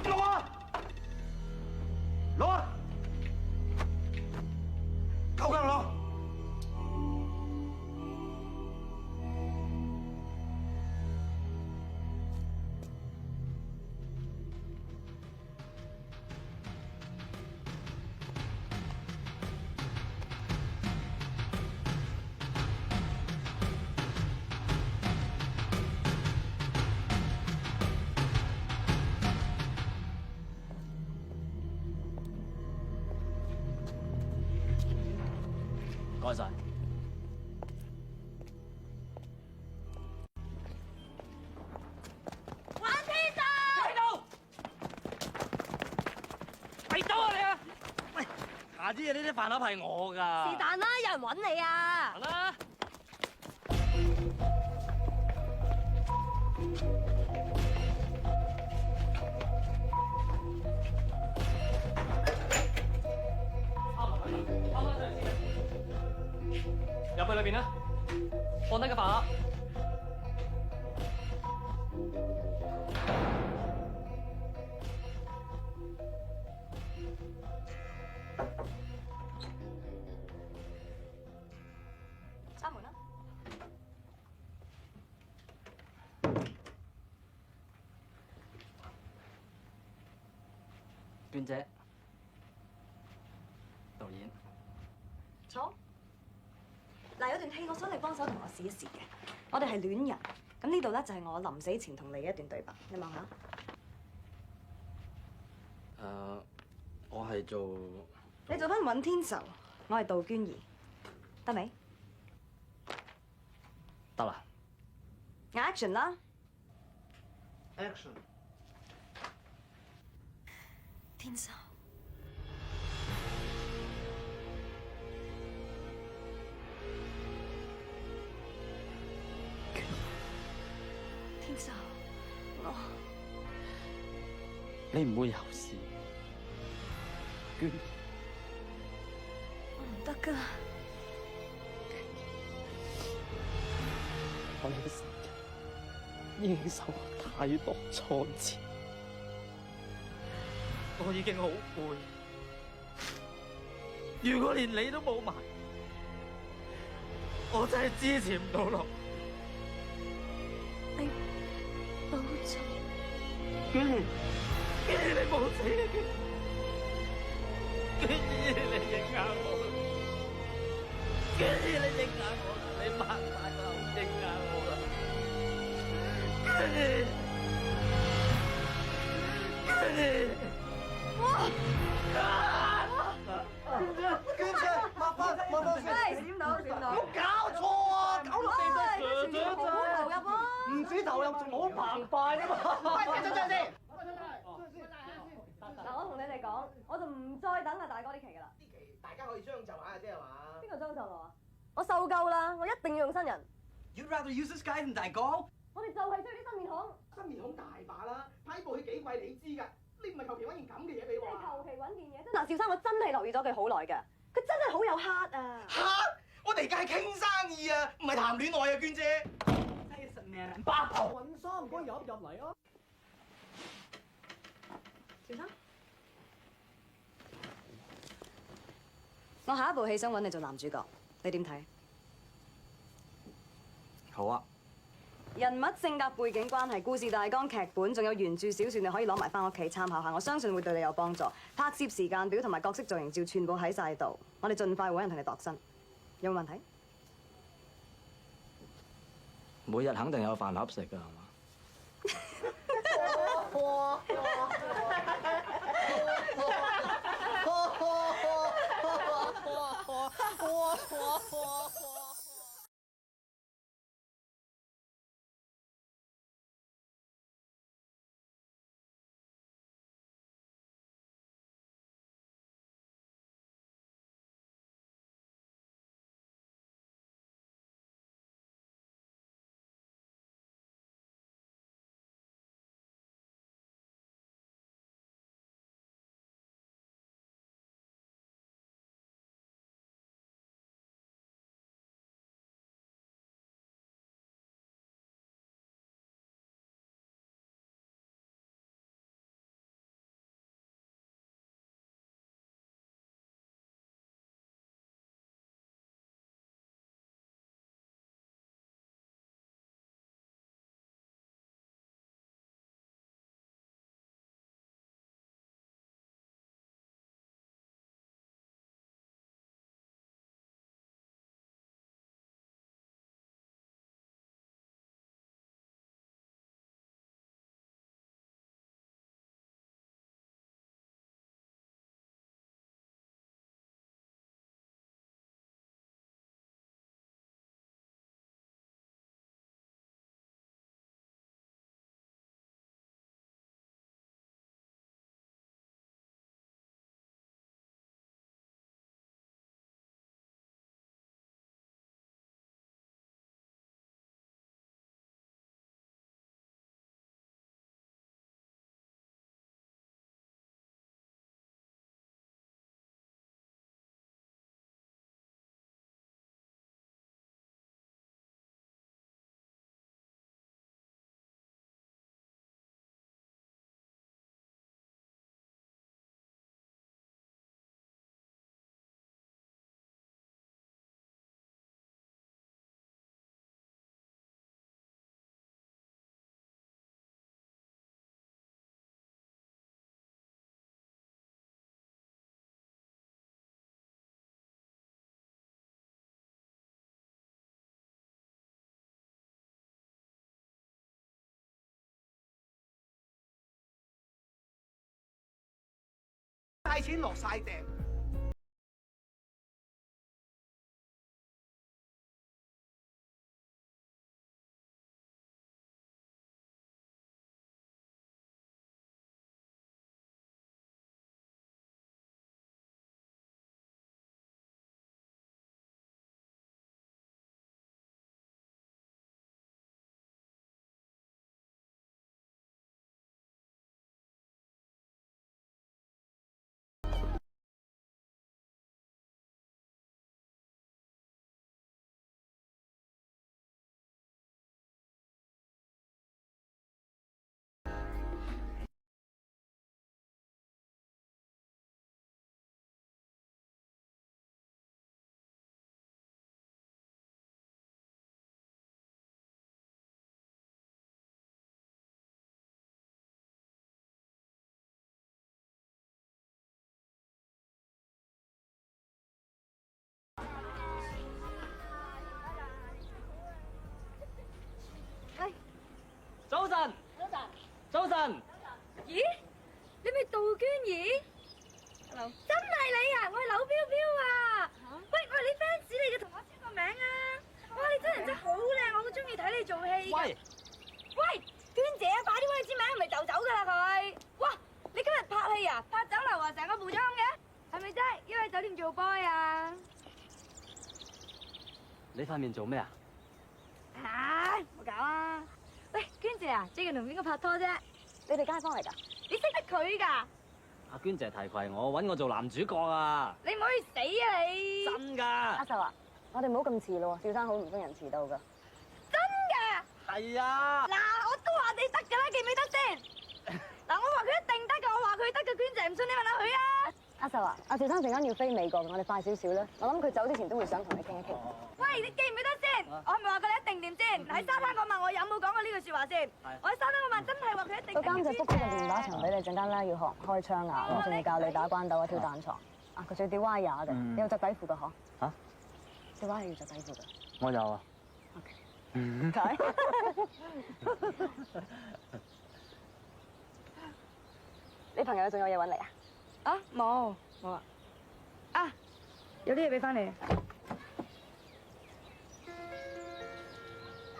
攞啊！攞啊！夠姜攞！唔該晒。玩天神！喺度！喺度啊你啊！喂，下次呢啲飯盒係我㗎。是但啦，有人揾你啊！行啦。入去裏邊啦，放低個飯盒。閂門啦！娟姐，導演。坐。嗱，有段戲我想你幫手同我試一試嘅。我哋係戀人，咁呢度咧就係我臨死前同你嘅一段對白，你望下。我係做。你做翻尹天仇，我係杜娟怡，得未？得啦。Action 啦 ！Action！ 天仇。天仇，你唔會有事，娟。我唔得㗎。我一世人已經受太多挫折，我已經好攰。如果連你都冇埋，我真係支持唔到落。你保重。娟兒，娟兒你冇死啊！娟兒你認下我，娟兒你認下我，你擘大個口認下我啦，娟兒，娟兒，哇！娟姐，麻煩先。閃到。冇搞錯啊！搞到地好投入啊！唔止投入，仲好澎湃啊嘛！喂，先。嗱，我同你哋講，我就唔再等阿大哥啲期㗎啦。啲期大家可以將就下啫係嘛？邊個將就我啊？我受夠啦，我一定要用新人。 You'd rather use this guy than 大哥？我哋就係需要啲新面孔。新面孔大把啦，拍部戲幾貴你知㗎，你唔係求其揾件咁嘅嘢俾我啊！求其揾件嘢。嗱，邵生，我真係留意咗佢好耐㗎，佢真係好有 heart 啊！嚇！我哋而家係傾生意啊，唔係談戀愛啊，娟姐。八婆。揾衫唔該入嚟啊！小生，我下一部戲想揾你做男主角，你點睇？好啊。人物、性格、背景關係、故事大綱、劇本，仲有原著小說，你可以攞埋翻屋企參考下，我相信會對你有幫助。拍攝時間表同埋角色造型照全部喺晒度，我哋盡快揾人同你度身，有冇問題？每日肯定有飯盒食㗎，係嘛？晒錢落晒訂。早晨，早晨。咦？你咪杜娟儀？真係你啊！我係柳飄飄啊！喂，我係你 fans 嚟嘅，同我簽個名啊！哇，你真人真好靚，我好中意睇你做戲。喂，喂，娟姐，快啲幫你簽名，咪就走㗎啦佢。哇，你今日拍戲啊？拍酒樓啊？成個部裝嘅，係咪真係？因為酒店做 boy 啊？你塊面做咩啊？唉，冇搞啊！喂，娟姐啊，最近同邊個拍拖啫？你哋街坊嚟㗎？你識得佢㗎？阿娟姐提攜我，揾我做男主角啊！你唔可以死啊你！真㗎！阿秀啊，我哋唔好咁遲咯，小生好唔中意人遲到㗎。真㗎？係係啊。嗱，我都話你得㗎啦，記唔記得先？嗱，我話佢一定得㗎，我話佢得嘅，娟姐唔信你問下佢啊。阿秀啊，阿趙生陣間要飛美國，我哋快少少啦。我諗佢走之前都會想同你傾一傾。喂，你記唔記得先？我係咪話過你一定掂先？喺沙灘嗰晚我有冇講過呢句説話先？我喺沙灘嗰晚真係話佢一定。個監製 book 咗個電話場俾你，陣間咧要學開槍啊，我仲要教你打關鬥啊、跳彈床。啊，佢仲要吊歪牙嘅，你有着底褲㗎嗬？嚇？吊歪係要着底褲㗎。我有啊。唔該。你朋友仲有嘢揾你啊？啊，冇啊。啊，有啲嘢俾翻你。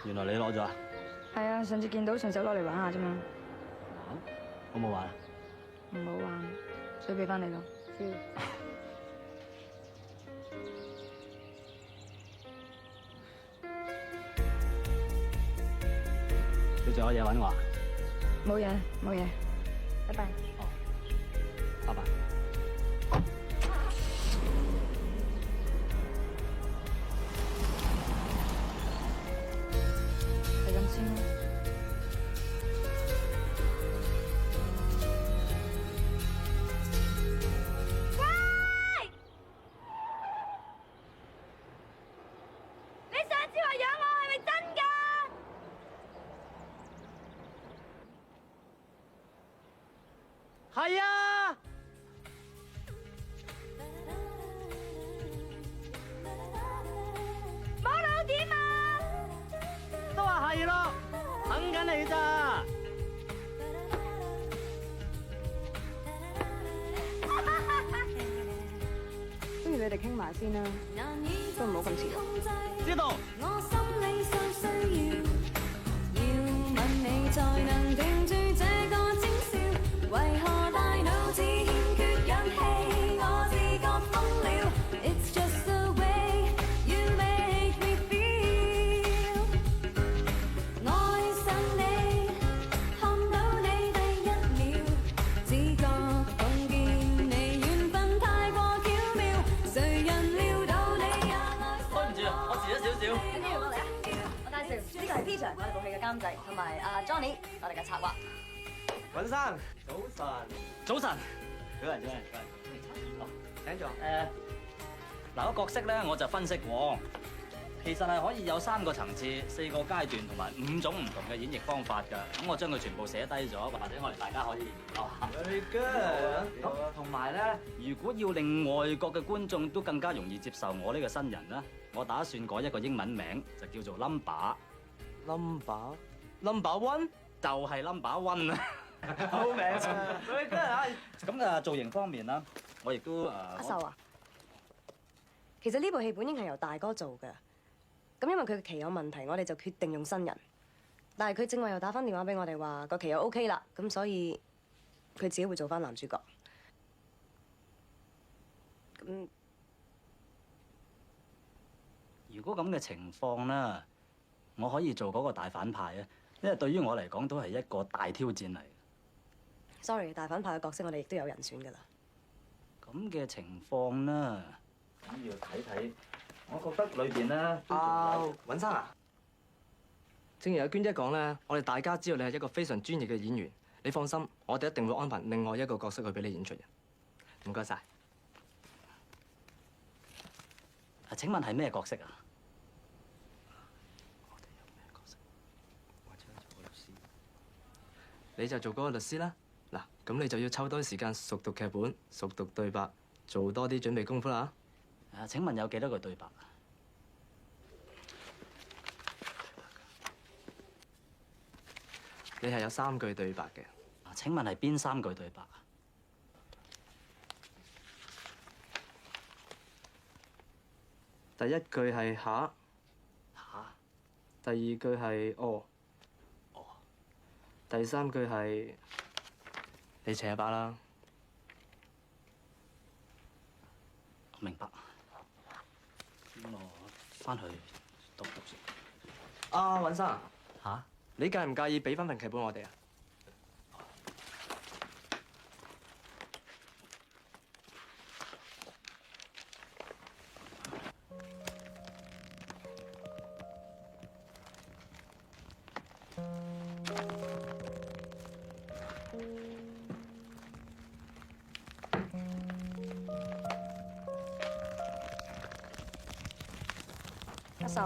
原來你攞咗啊？係啊，上次見到順手攞嚟玩下啫嘛。好唔好玩啊？唔好玩，所以俾翻你咯。你仲有嘢揾我啊？冇嘢，冇嘢。拜拜。拜拜。係咁先啦。喂！你上次話養我係咪真㗎？係啊！冇老點啊！都話係咯，等緊你咋？不如你哋傾埋先啦，都唔好咁遲。知道。我心理上需要吻你才能定住這個徵兆，為何大腦只欠缺氧氣？我自覺瘋了 ，It's just the way you make me feel。愛上你，看到你第一秒，只覺碰見你緣分太過巧妙，誰人料到你也愛上我。對唔住，我遲咗少少。跟住落嚟啊！我介紹，呢個係 Peter，我哋部戲嘅監製，同埋阿 Johnny，我哋嘅策劃。尹生，早晨。早晨。早晨，好，請坐。嗱，個角色咧我就分析過，其實係可以有3個層次、4個階段同埋5種唔同嘅演繹方法㗎。咁我將佢全部寫低咗，或者我哋大家可以研究下。Very good。咁同埋咧，如果要令外國嘅觀眾都更加容易接受我呢個新人咧，我打算改一個英文名，就叫做 Number。Number One 就係 Number One 啊！好名啊！Very good 啊！咁啊，造型方面啦，我亦都阿秀啊，其實呢部戲本應係由大哥做嘅，咁因為佢嘅期有問題，我哋就決定用新人。但係佢正話又打翻電話俾我哋話個期又 OK 啦，咁所以佢自己會做翻男主角。咁如果咁嘅情況咧，我可以做嗰個大反派啊，因為對於我嚟講都係一個大挑戰嚟。Sorry， 大反派嘅角色我哋亦都有人選㗎啦。咁嘅情況咧，咁要睇睇。我覺得裏邊咧，尹生啊，正如阿娟姐講咧，我哋大家知道你係一個非常專業嘅演員，你放心，我哋一定會安排另外一個角色去俾你演出嘅。唔該晒。請問係咩角色啊？你就做嗰個律師啦。嗱，咁你就要抽多啲時間熟讀劇本、熟讀對白，做多啲準備功夫啦。請問有幾多個對白啊？你係有3句對白嘅。請問係邊3句對白啊？第一句係下，第二句係哦，第3句係你扯把啦。明白。咁我翻去讀先。尹生。嚇？你介唔介意俾翻份劇本我哋啊？阿秀，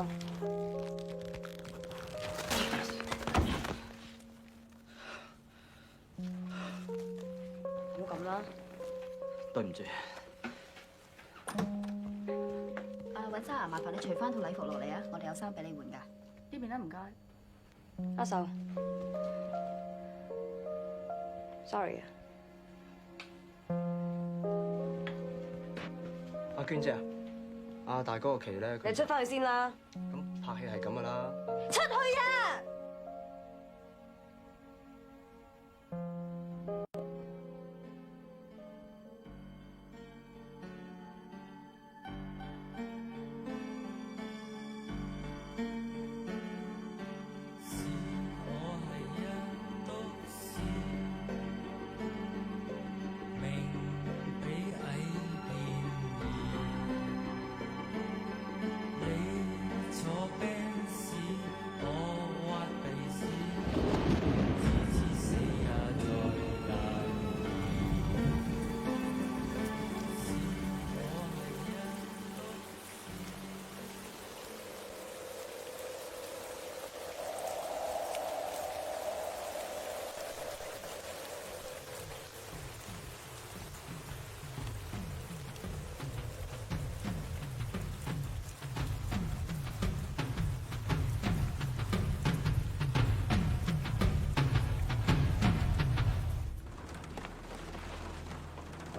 唔好咁啦。對唔住。尹生啊，麻煩你除翻套禮服落嚟啊，我哋有衫俾你換㗎。呢邊咧唔該。阿秀，sorry 啊。阿娟姐啊，阿大哥個期咧，你出翻去先啦。咁拍戲係咁噶啦。出去啊！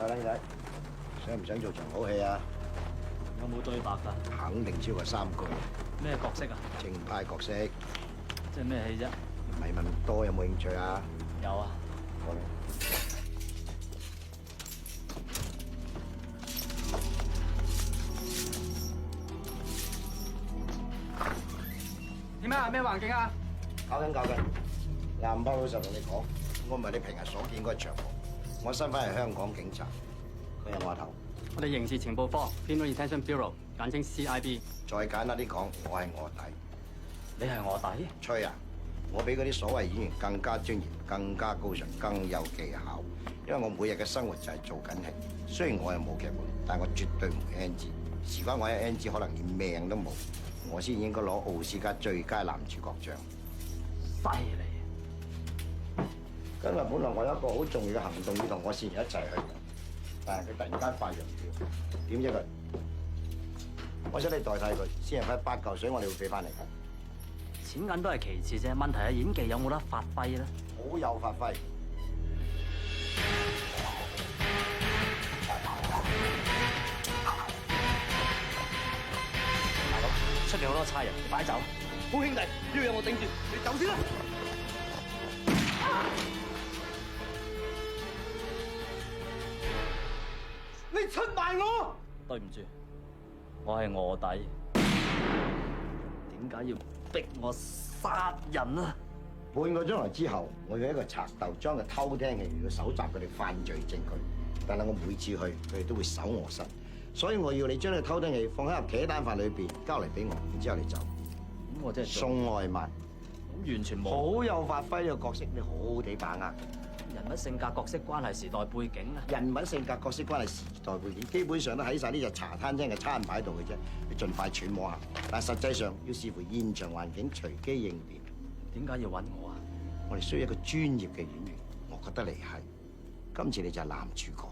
靚仔，想唔想做場好戲啊？有冇對白㗎？肯定超過3句。咩角色啊？正派角色。即係咩戲啫？唔係問咁多，有冇興趣啊？有啊。過嚟。點啊？咩環境啊？搞緊。啱啱老實同你講，我唔係你平日所見嗰個長毛。我身份係香港警察，佢有我頭。我哋刑事情報科 Criminal Detention Bureau， 簡稱 CIB。再簡單啲講，我係臥底。你係臥底？吹啊！我比嗰啲所謂演員更加專業、更加高尚、更有技巧。因為我每日嘅生活就係做緊戲。雖然我又冇劇本，但我絕對唔會 NG。事關我一 NG，可能連命都冇，我先應該攞奧斯卡最佳男主角獎。犀利！今日本來我有一個好重要嘅行動要同我線人一齊去，但係佢突然間發羊吊，點知佢？我想你代替佢，先人費8嚿水，我哋會俾翻你嘅。錢銀都係其次啫，問題係演技有冇得發揮咧？好有發揮。大佬，出面好多差人，你快走！好兄弟，呢度有我頂住，你走先啦！你出賣我！對唔住，我係臥底。點解要逼我殺人啊？半個鐘頭之後，我用一個賊竇將個偷聽器嚟到搜集佢哋犯罪證據，但係我每次去，佢哋都會搜我身，所以我要你將呢個偷聽器放喺盒茄蛋飯裏邊，交嚟俾我，然之後你走。咁我真係送外賣，咁完全冇。好有發揮呢個角色，你好好地把握。人物性格、角色關係、時代背景啊！人物性格、角色關係、時代背景，基本上都喺晒呢隻茶餐廳嘅餐牌度嘅啫。你盡快揣摩下，但係實際上要視乎現場環境，隨機應變。點解要揾我啊？我哋需要一個專業嘅演員，我覺得你係。今次你就係男主角。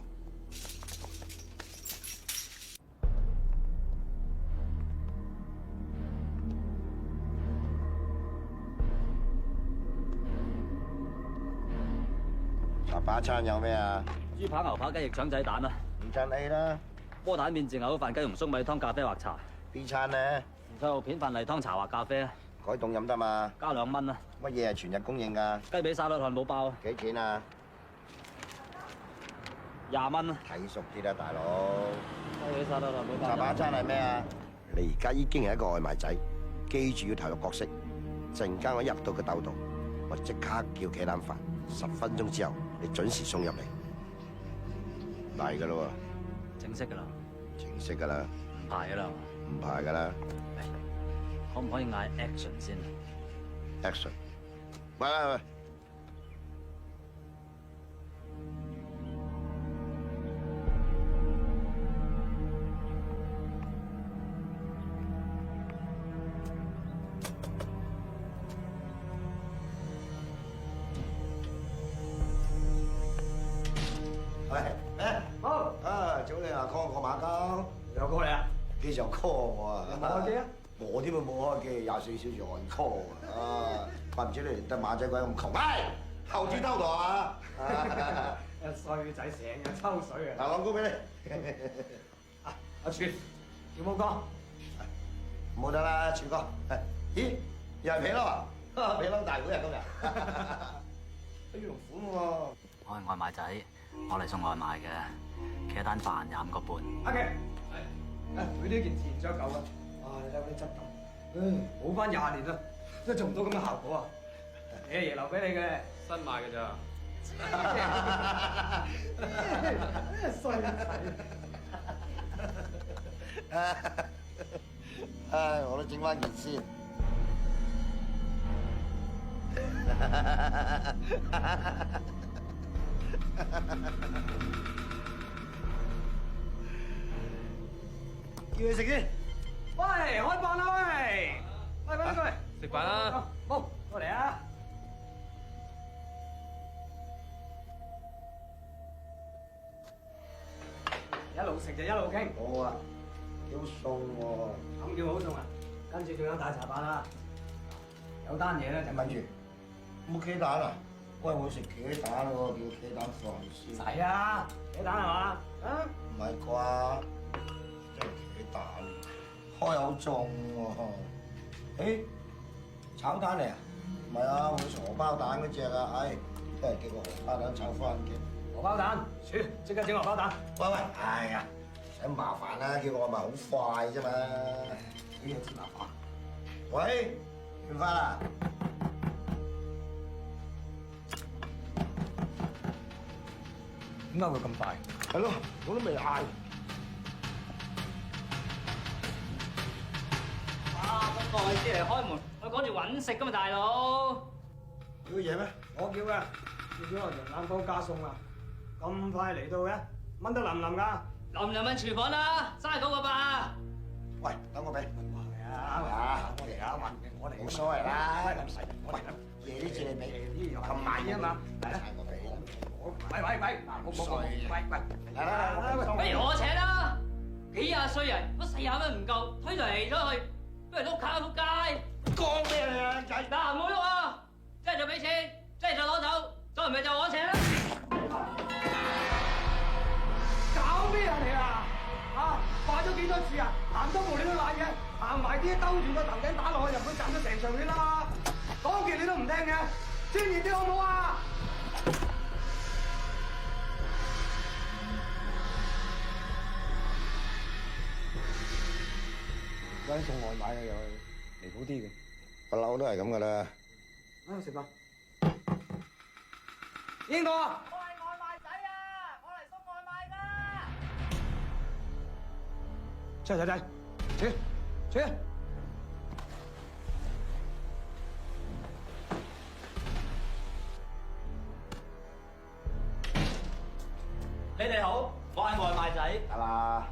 茶把餐有咩啊？豬扒、牛扒、雞翼、腸仔蛋啊！唔襯 A 啦。波蛋麵、豉牛飯、雞蓉粟米湯、咖啡或茶。 B 餐咧？牛肉片、飯例湯、茶或咖啡啊！改凍飲得嘛？加2蚊啊！乜嘢係全日供應㗎？雞髀沙律漢堡包啊！幾錢啊？20蚊啊！睇熟啲啦，大佬。雞髀沙律漢堡包。茶把餐係咩啊？你而家已經係一個外賣仔，記住要投入角色。陣間我入到個竇度，我即刻叫茄蛋飯，10分鐘之後你準時送入嚟。嚟㗎啦喎！正式㗎啦！正式㗎啦！唔排㗎啦！唔排㗎啦！可唔可以嗌 action 先 ？action！喂喂喂！喂，好啊！早你啊 call 我馬交，有 call 你啊？幾時又 call 我啊？有冇開機啊？我添啊冇開機，24小時按 call 啊！怪唔知你連得馬仔鬼咁窮，喂，後轉偷渡啊！衰仔成日抽水啊！嗱，朗高俾你。阿全，要冇歌？冇得啦，全哥。咦，又係皮褸啊？皮褸大會啊今日。飛龍款喎。我係外賣仔，我嚟送外賣嘅，企一單飯25個半。阿奇，係，佢呢件錢咗舊啊！哇，你睇下啲質感，冇翻20年啦，都做唔到咁嘅效果啊！你阿爺留俾你嘅，新買嘅咋？衰仔！唉，我都整翻件先。叫佢食先。喂，開飯啦喂！喂，過嚟。食飯啦。好，過嚟啊！一路食就一路傾。好啊，幾好餸喎。咁叫好餸啊！跟住仲有大茶飯啊！有單嘢咧就跟住冇茄蛋啊？喂，我食茄蛋喎，叫茄蛋飯先。係啊，茄蛋係嘛？啊？唔係啩？真係茄蛋，開口中喎。誒，炒蛋嚟啊？唔係啊，我食荷包蛋嗰只啊，唉，都係叫個荷包蛋炒翻嘅。荷包蛋，即刻整荷包蛋。喂喂，哎呀，使麻煩啦，叫我咪好快啫嘛。呢有啲麻煩。喂，完飯啦？點解會咁快？係咯，我都未嗌。啊，咁耐先嚟開門，我趕住揾食噶嘛，大佬。叫嘢咩？我叫嘅，叫我羊腩糕加餸啊！咁快嚟到嘅，炆得腍唔腍㗎？淋入問廚房啦，嘥嗰個吧。喂，等我俾。啊！我嚟啊！我嚟。冇所謂啦。咁細，我嚟啦。夜呢次你俾，咁慢啊嘛。嚟啦，我俾。喂，不如我請啦，幾廿歲人，嗰40蚊唔夠，推嚟推去，不如碌卡碌街。講咩啊，仔？嗱，唔好喐啊！即係就俾錢，即係就攞走，再唔係就我請啦。搞咩啊你啊？啊，話咗幾多次啊？行多步你都賴嘅，行埋啲兜住個頭頂打落去入去斬咗成場血啦！講極你都唔聽嘅，專業啲好唔好啊？嗰啲送外賣嘅又係離譜啲嘅，不嬲都係咁噶啦。啊，食飯。邊個？我係外賣仔啊！我嚟送外賣㗎。出嚟，出。你哋好，我係外賣仔。係嘛？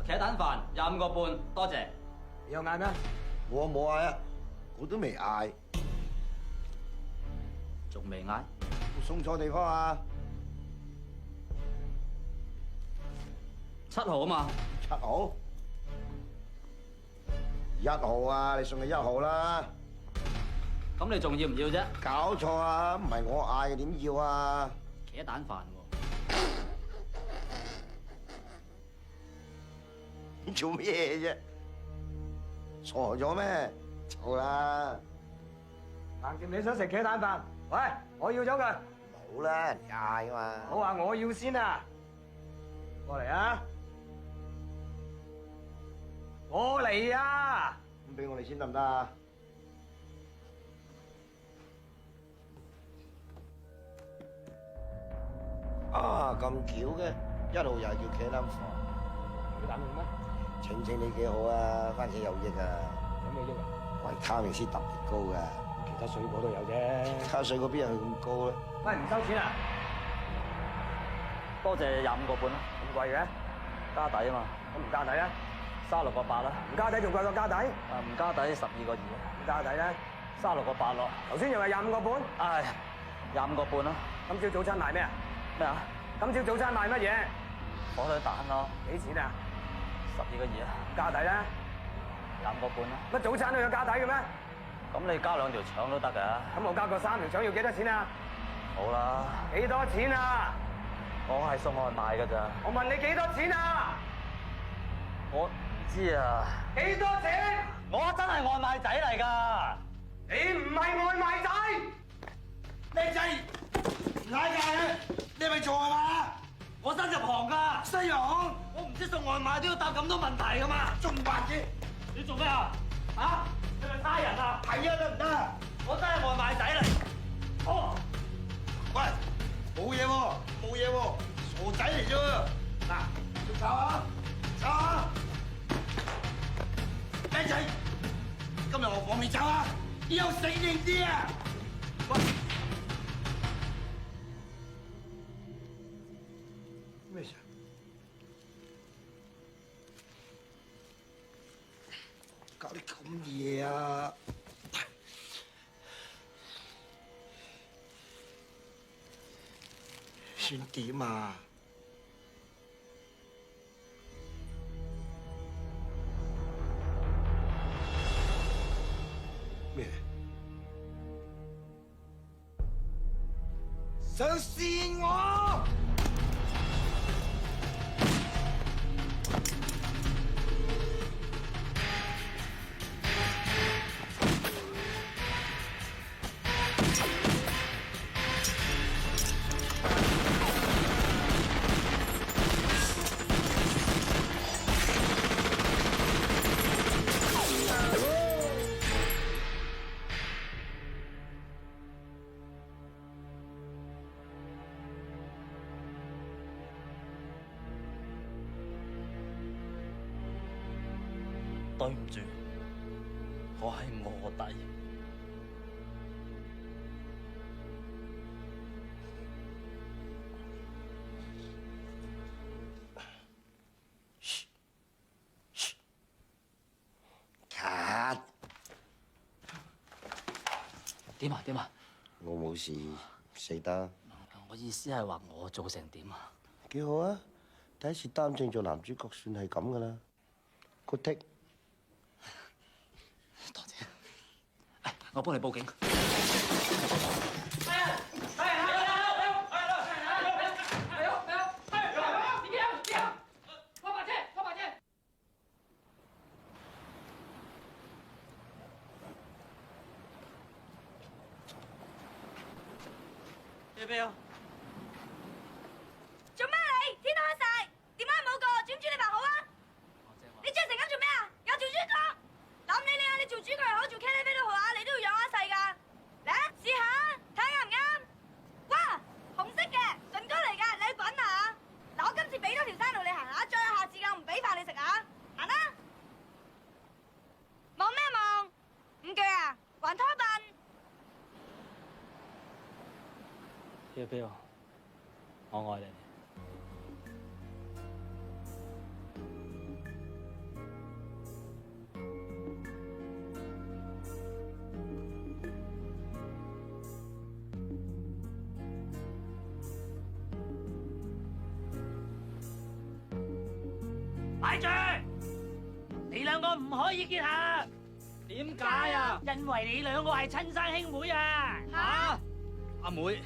茄蛋飯25個半，多謝。你有嗌咩？我冇嗌啊，我都未嗌。仲未嗌？送錯地方啊！7號啊嘛。7號？1號啊！你送去1號啦。咁你仲要唔要啫？搞錯啊！唔係我嗌嘅，點要啊？茄蛋飯喎。做咩啫？傻咗咩？嘈啦！橫掂你想食茄蛋飯，喂，我要咗佢。冇啦，人嗌噶嘛。我話我要先啊！過嚟啊！過嚟啊！咁俾我哋先得唔得啊？啊，咁巧嘅，1號又係叫茄蛋飯。茄蛋咩？請你幾好啊，番茄有益啊。有咩益啊？維他命 C 特別高㗎。加水果都有啫。加水果邊有咁高咧？喂，唔收錢啊？多謝25個半啦。咁貴嘅？加底啊嘛。咁唔加底咧？36個8啦。唔加底仲貴過加底？唔加底12個2。唔加底咧？36個8咯。頭先又係25個半？唉，25個半啦。今朝早餐賣咩啊？咩啊？今朝早餐賣乜嘢？火腿蛋咯。幾錢啊？12個2啊。加底咧？25個半啦。乜早餐都有加底嘅咩？咁你加2條腸都得㗎。咁我加個3條腸要幾多錢啊？好啦。幾多錢啊？我係送外賣㗎咋。我問你幾多錢啊？我唔知啊。幾多錢？我真係外賣仔嚟㗎。你唔係外賣仔。靚仔，唔嗌價嘅，你係咪做係嘛？我新入行㗎。西行？我唔知送外賣都要答咁多問題㗎嘛。仲白嘅？你做咩啊？嚇？你咪差人啊？係啊，得唔得？我真係外賣仔嚟。哦。喂，冇嘢喎，冇嘢喎，傻仔嚟啫喎。嗱，抄下，抄下。靚仔，今日我放你走啊！以後死硬啲啊！喂，咩事？搞啲咁嘢啊！算點啊？咩？想試我？對唔住，我係臥底。卡！點啊？點啊？我冇事，死得。我意思係話我做成點啊？幾好啊！第一次擔正做男主角，算係咁噶啦。Good take。多謝。我幫你報警。做咩你？天都黑晒，電話冇個，轉唔轉你白好啊？你着成咁做咩啊？有做主角？諗你啊！你做主角又好，做茄喱啡都好啊！你都要養一世㗎。嚟啊，試下睇啱唔啱？哇，紅色嘅唇膏嚟㗎，你去滾啊！嗱，我今次俾多條山路你行下，再有下次㗎，我唔俾飯你食啊！行啦！望咩望？唔鋸啊？還拖笨？彪，我愛你。擺住！你兩個唔可以結合。點解啊？因為你兩個係親生兄妹啊！嚇！阿妹，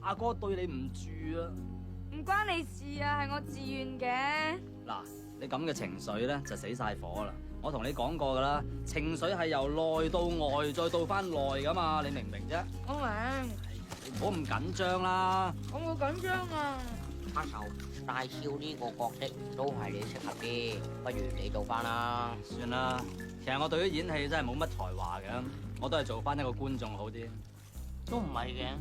阿哥對你唔住啊！唔關你事啊，係我自願嘅。嗱，你咁嘅情緒咧就死晒火啦！我同你講過噶啦，情緒係由內到外，再到翻內噶嘛，你明唔明啫？我明。你唔好咁緊張啦！我冇緊張啊！黑頭大少呢個角色都係你適合啲，不如你做翻啦。算啦，其實我對於演戲真係冇乜才華嘅，我都係做翻一個觀眾好啲。都唔係嘅，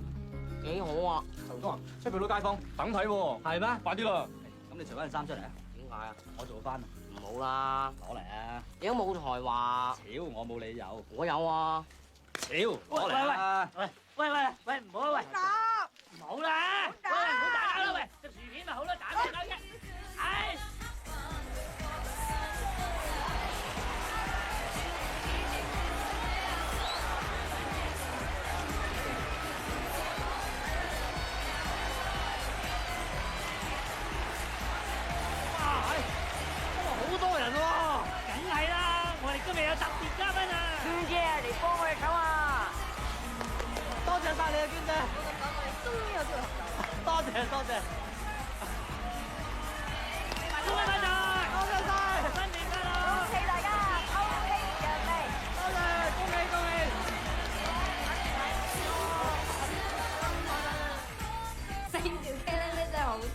幾好啊！頭哥，出邊啲街坊等睇喎。係咩？快啲啦！咁你除翻件衫出嚟啊！點解啊？我做翻。唔好啦，攞嚟啊！你都冇才華。屌，我冇理由。我有啊。屌，攞嚟啦！喂，唔好喂，唔好啦，喂，唔好打交啦，喂，食薯片咪好咯，打交嘅，唉。好多人喎，梗係啦，我哋今日有特別嘉賓啊！娟姐嚟幫我哋手啊！多謝晒你啊，娟姐！終於有機會合作。多謝多謝。恭喜發財！多謝晒！新年快樂！恭喜大家，歐氣揚眉！多謝，恭喜恭喜！四條茄喱喱真係好笑。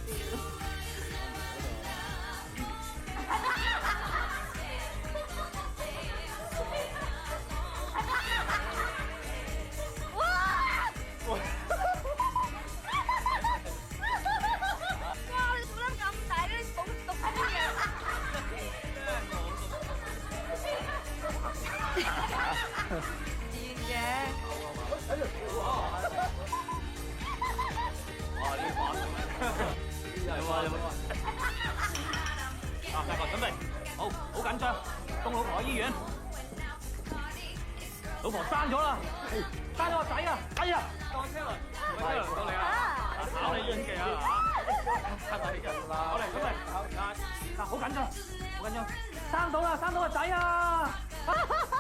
大哥準備，好緊張，送老婆去醫院。老婆生咗啦，生咗個仔啊！哎呀，當車輪，到你啊！考你演技啊！嚇，係人啦！好嚟，準備，好緊張，生到個仔啊！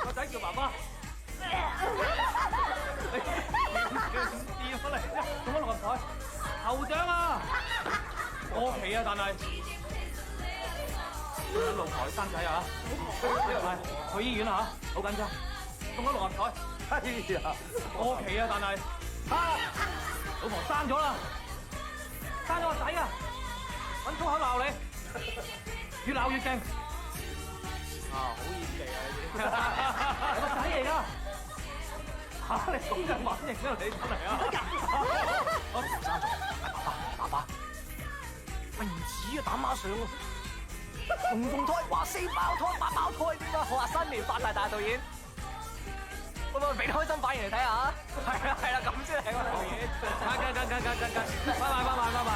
個仔叫爸爸。跌咗嚟，中咗六合彩，頭獎啊！過期啊，但係。老婆生仔啊！係去醫院啊！好緊張，中咗六合彩，哎呀，過期啊！但係老婆生咗啦，生咗個仔啊！揾粗口鬧你，越鬧越勁。好演技啊！你個仔嚟㗎嚇！你咁嘅反應啊！你真係啊！我生咗，爸爸，喂唔似啊，打孖上喎。紅胎話4胞胎8胞胎點啊？我話新年發大大導演，可唔可以俾開心反應嚟睇下？係啦，咁先係個導演。跟，拜拜。